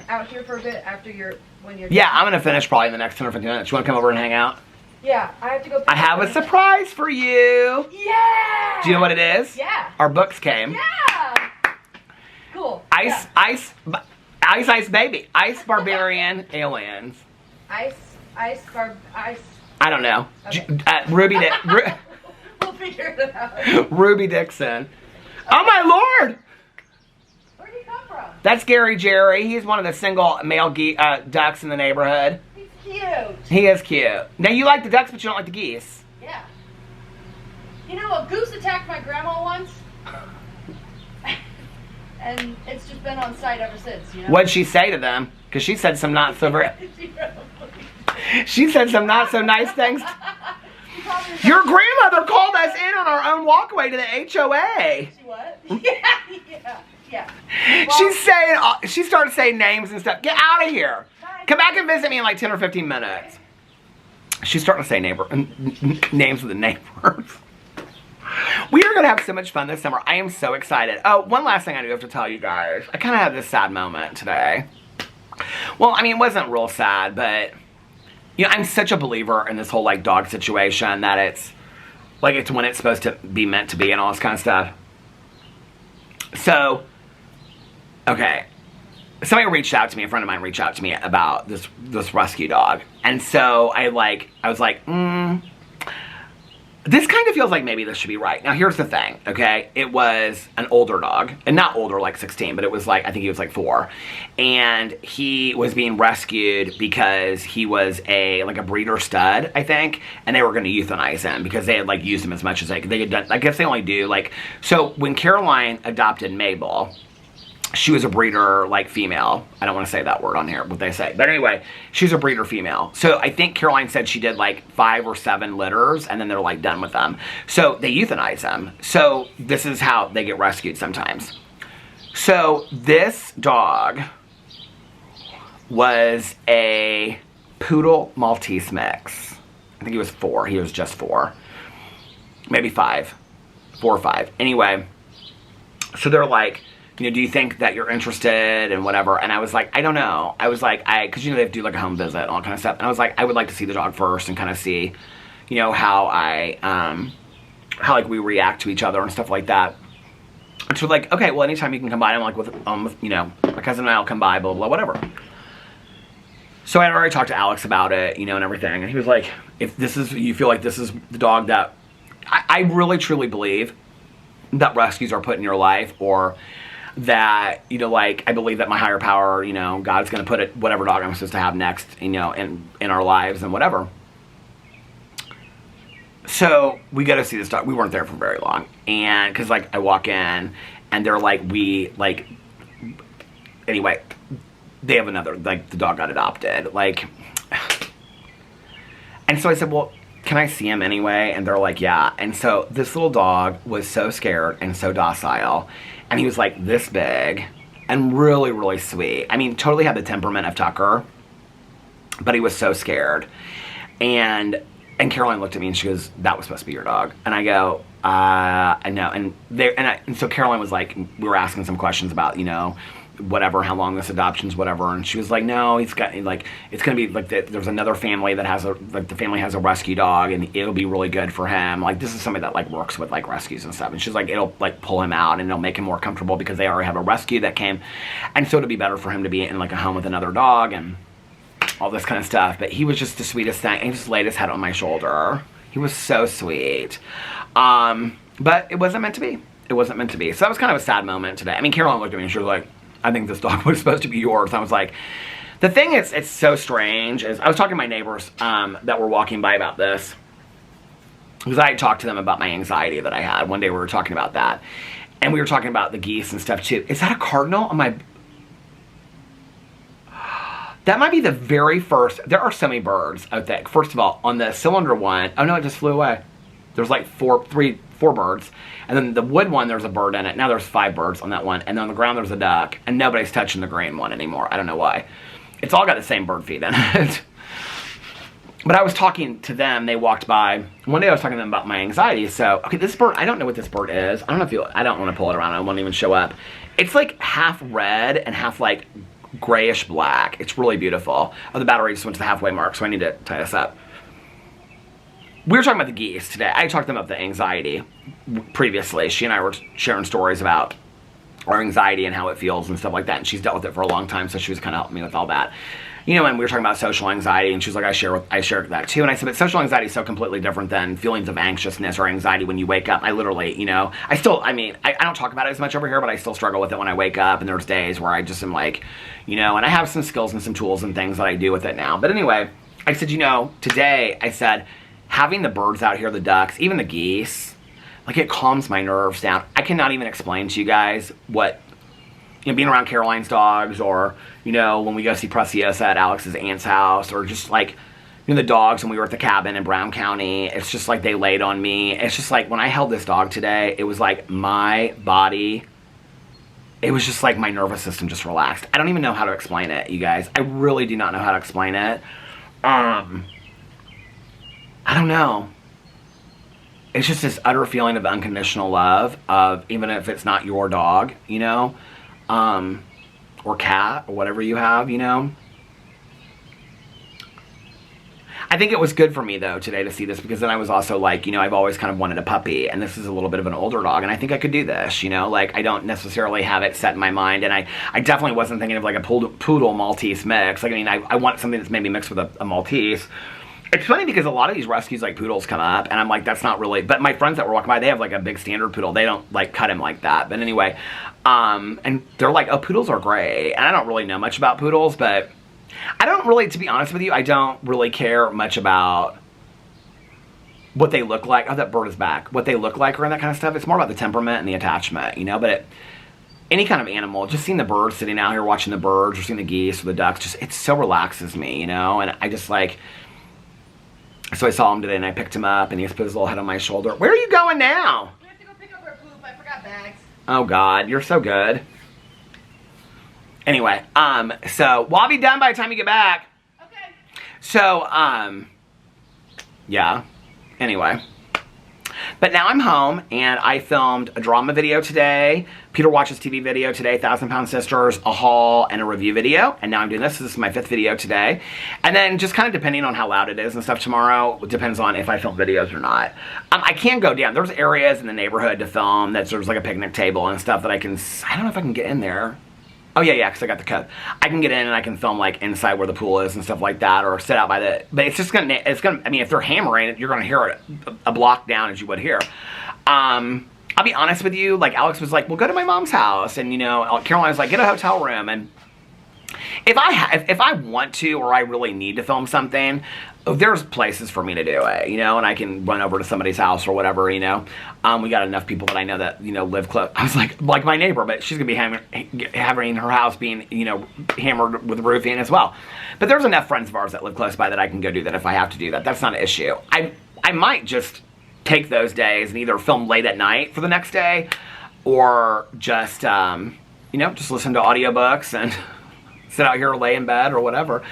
out here for a bit after when you're Yeah, I'm gonna finish probably in the next 10 or 15 minutes. You wanna come over and hang out? Yeah, I have to go. I have a surprise for you. Yeah. Do you know what it is? Yeah. Our books came. Yeah. Cool. Ice baby. Ice barbarian aliens. Ice. I don't know. Okay. We'll figure it out. Ruby Dixon. Okay. Oh my lord! Where did he come from? That's Gary Jerry. He's one of the single male ducks in the neighborhood. He's cute. He is cute. Now you like the ducks, but you don't like the geese. Yeah. You know, a goose attacked my grandma once. And it's just been on site ever since, you know? What'd she say to them? Because she said some not so very... She said some not so nice things. Your grandmother called us in on our own walkway to the HOA. She what? Yeah. Well, she started saying names and stuff. Get out of here. Come back and visit me in like 10 or 15 minutes. She's starting to say names of the neighbors. We are going to have so much fun this summer. I am so excited. Oh, one last thing I do have to tell you guys. I kind of had this sad moment today. Well, I mean, it wasn't real sad, but, you know, I'm such a believer in this whole, like, dog situation that it's, like, it's when it's supposed to be meant to be and all this kind of stuff. So, okay. Somebody reached out to me, a friend of mine reached out to me about this rescue dog. And so I was like, this kind of feels like maybe this should be right. Now, here's the thing, okay? It was an older dog, and not older, like 16, but it was like, I think he was like 4. And he was being rescued because he was a breeder stud, I think, and they were going to euthanize him because they had, like, used him as much as they had done. I guess they only do, like, so when Caroline adopted Mabel, she was a breeder, like, female. I don't want to say that word on here, what they say. But anyway, she's a breeder female. So I think Caroline said she did, like, 5 or 7 litters, and then they're, like, done with them. So they euthanize them. So this is how they get rescued sometimes. So this dog was a Poodle Maltese mix. I think he was 4. He was just 4. Maybe 5. 4 or 5. Anyway, so they're like, you know, do you think that you're interested and whatever? And I was like, I don't know. I was like, because, you know, they have to do like a home visit and all kind of stuff. And I was like, I would like to see the dog first and kind of see, you know, how how like we react to each other and stuff like that. And so like, okay, well, anytime you can come by, I'm like with you know, my cousin and I will come by, blah, blah, whatever. So I had already talked to Alex about it, you know, and everything. And he was like, if this is, you feel like this is the dog that, I really truly believe that rescues are put in your life, or that, you know, like, I believe that my higher power, you know, God's going to put it, whatever dog I'm supposed to have next, you know, in our lives and whatever. So we go to see this dog. We weren't there for very long. And, because, like, I walk in and they're like, anyway, they have another, like, the dog got adopted. Like, and so I said, well, can I see him anyway? And they're like, yeah. And so this little dog was so scared and so docile. And he was like this big and really, really sweet. I mean, totally had the temperament of Tucker, but he was so scared. And Caroline looked at me and she goes, that was supposed to be your dog. And I go, I know. And so Caroline was like, we were asking some questions about, you know, whatever, how long this adoption's, whatever. And she was like, no, he's got, like, it's going to be, like, there's another family that has the family has a rescue dog, and it'll be really good for him. Like, this is somebody that, like, works with, like, rescues and stuff. And she's like, it'll, like, pull him out, and it'll make him more comfortable because they already have a rescue that came. And so it'll be better for him to be in, like, a home with another dog and all this kind of stuff. But he was just the sweetest thing. And he just laid his head on my shoulder. He was so sweet. But it wasn't meant to be. It wasn't meant to be. So that was kind of a sad moment today. I mean, Caroline looked at me and she was like, I think this dog was supposed to be yours. And I was like, the thing is, it's so strange, is I was talking to my neighbors that were walking by about this, because I had talked to them about my anxiety that I had. One day we were talking about that, and we were talking about the geese and stuff too. Is that a cardinal on my... That might be the very first... There are so many birds, I think. First of all, on the cylinder one... Oh no, it just flew away. There's like four 4 birds. And then the wood one, there's a bird in it. Now there's 5 birds on that one. And then on the ground, there's a duck. And nobody's touching the green one anymore. I don't know why. It's all got the same bird feed in it. But I was talking to them. They walked by. One day I was talking to them about my anxiety. So, okay, this bird, I don't know what this bird is. I don't know if I don't want to pull it around. I won't even show up. It's like half red and half like grayish black. It's really beautiful. Oh, the battery just went to the halfway mark, so I need to tie this up. We were talking about the geese today. I talked to them about the anxiety previously. She and I were sharing stories about our anxiety and how it feels and stuff like that. And she's dealt with it for a long time, so she was kind of helping me with all that. You know, and we were talking about social anxiety, and she was like, I share that too. And I said, but social anxiety is so completely different than feelings of anxiousness or anxiety when you wake up. I literally, you know, I don't talk about it as much over here, but I still struggle with it when I wake up. And there's days where I just am like, you know, and I have some skills and some tools and things that I do with it now. But anyway, I said, you know, today I said, having the birds out here, the ducks, even the geese, like it calms my nerves down. I cannot even explain to you guys what, you know, being around Caroline's dogs, or, you know, when we go see Preciosa at Alex's aunt's house, or just like, you know, the dogs when we were at the cabin in Brown County, it's just like they laid on me. It's just like when I held this dog today, it was like my body, it was just like my nervous system just relaxed. I don't even know how to explain it, you guys. I really do not know how to explain it. I don't know. It's just this utter feeling of unconditional love, of even if it's not your dog, you know, or cat, or whatever you have, you know. I think it was good for me, though, today to see this, because then I was also like, you know, I've always kind of wanted a puppy, and this is a little bit of an older dog, and I think I could do this, you know. Like, I don't necessarily have it set in my mind, and I definitely wasn't thinking of like a poodle Maltese mix. Like, I mean, I want something that's maybe mixed with a Maltese. It's funny because a lot of these rescues, like poodles, come up, and I'm like, that's not really, but my friends that were walking by, they have like a big standard poodle. They don't like cut him like that. But anyway, and they're like, oh, poodles are great. And I don't really know much about poodles, but I don't really, to be honest with you, I don't really care much about what they look like. Oh, that bird is back. What they look like or that kind of stuff. It's more about the temperament and the attachment, you know. But any kind of animal, just seeing the birds sitting out here watching the birds, or seeing the geese or the ducks, just, it so relaxes me, you know. And I just like, so I saw him today and I picked him up and he just put his little head on my shoulder. Where are you going now? We have to go pick up our poop. I forgot bags. Oh God, you're so good. Anyway, so we'll all be done by the time you get back. Okay. So, yeah. Anyway. But now I'm home, and I filmed a drama video today, Peter Watches TV video today, 1,000 Pound Sisters, a haul, and a review video. And now I'm doing this. This is my 5th video today. And then just kind of depending on how loud it is and stuff tomorrow, it depends on if I film videos or not. I can go down. There's areas in the neighborhood to film that there's like a picnic table and stuff that I don't know if I can get in there. Oh, yeah, because I got the code. I can get in and I can film, like, inside where the pool is and stuff like that, or sit out by the... But it's just gonna... I mean, if they're hammering it, you're gonna hear it a block down as you would here. I'll be honest with you, like, Alex was like, well, go to my mom's house. And, you know, Caroline was like, get a hotel room. And if I want to, or I really need to film something, there's places for me to do it, you know, and I can run over to somebody's house or whatever, you know. We got enough people that I know that, you know, live close. I was like my neighbor, but she's gonna be having her house being, you know, hammered with roofing as well. But there's enough friends of ours that live close by that I can go do that if I have to do that. That's not an issue. I might just take those days and either film late at night for the next day, or just, you know, just listen to audiobooks and sit out here or lay in bed or whatever.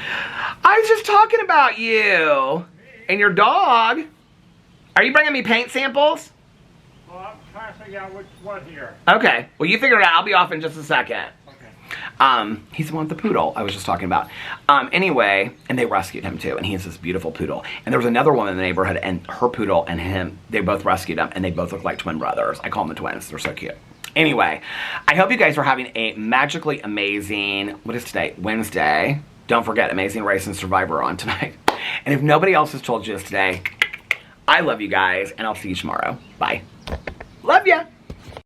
I was just talking about you and your dog. Are you bringing me paint samples? Well, I'm trying to figure out which one here. Okay. Well, you figure it out. I'll be off in just a second. Okay. He's the one with the poodle I was just talking about. Anyway, and they rescued him too, and he has this beautiful poodle. And there was another one in the neighborhood, and her poodle and him, they both rescued him, and they both look like twin brothers. I call them the twins. They're so cute. Anyway, I hope you guys are having a magically amazing, what is today? Wednesday. Don't forget, Amazing Race and Survivor on tonight. And if nobody else has told you this today, I love you guys, and I'll see you tomorrow. Bye. Love ya.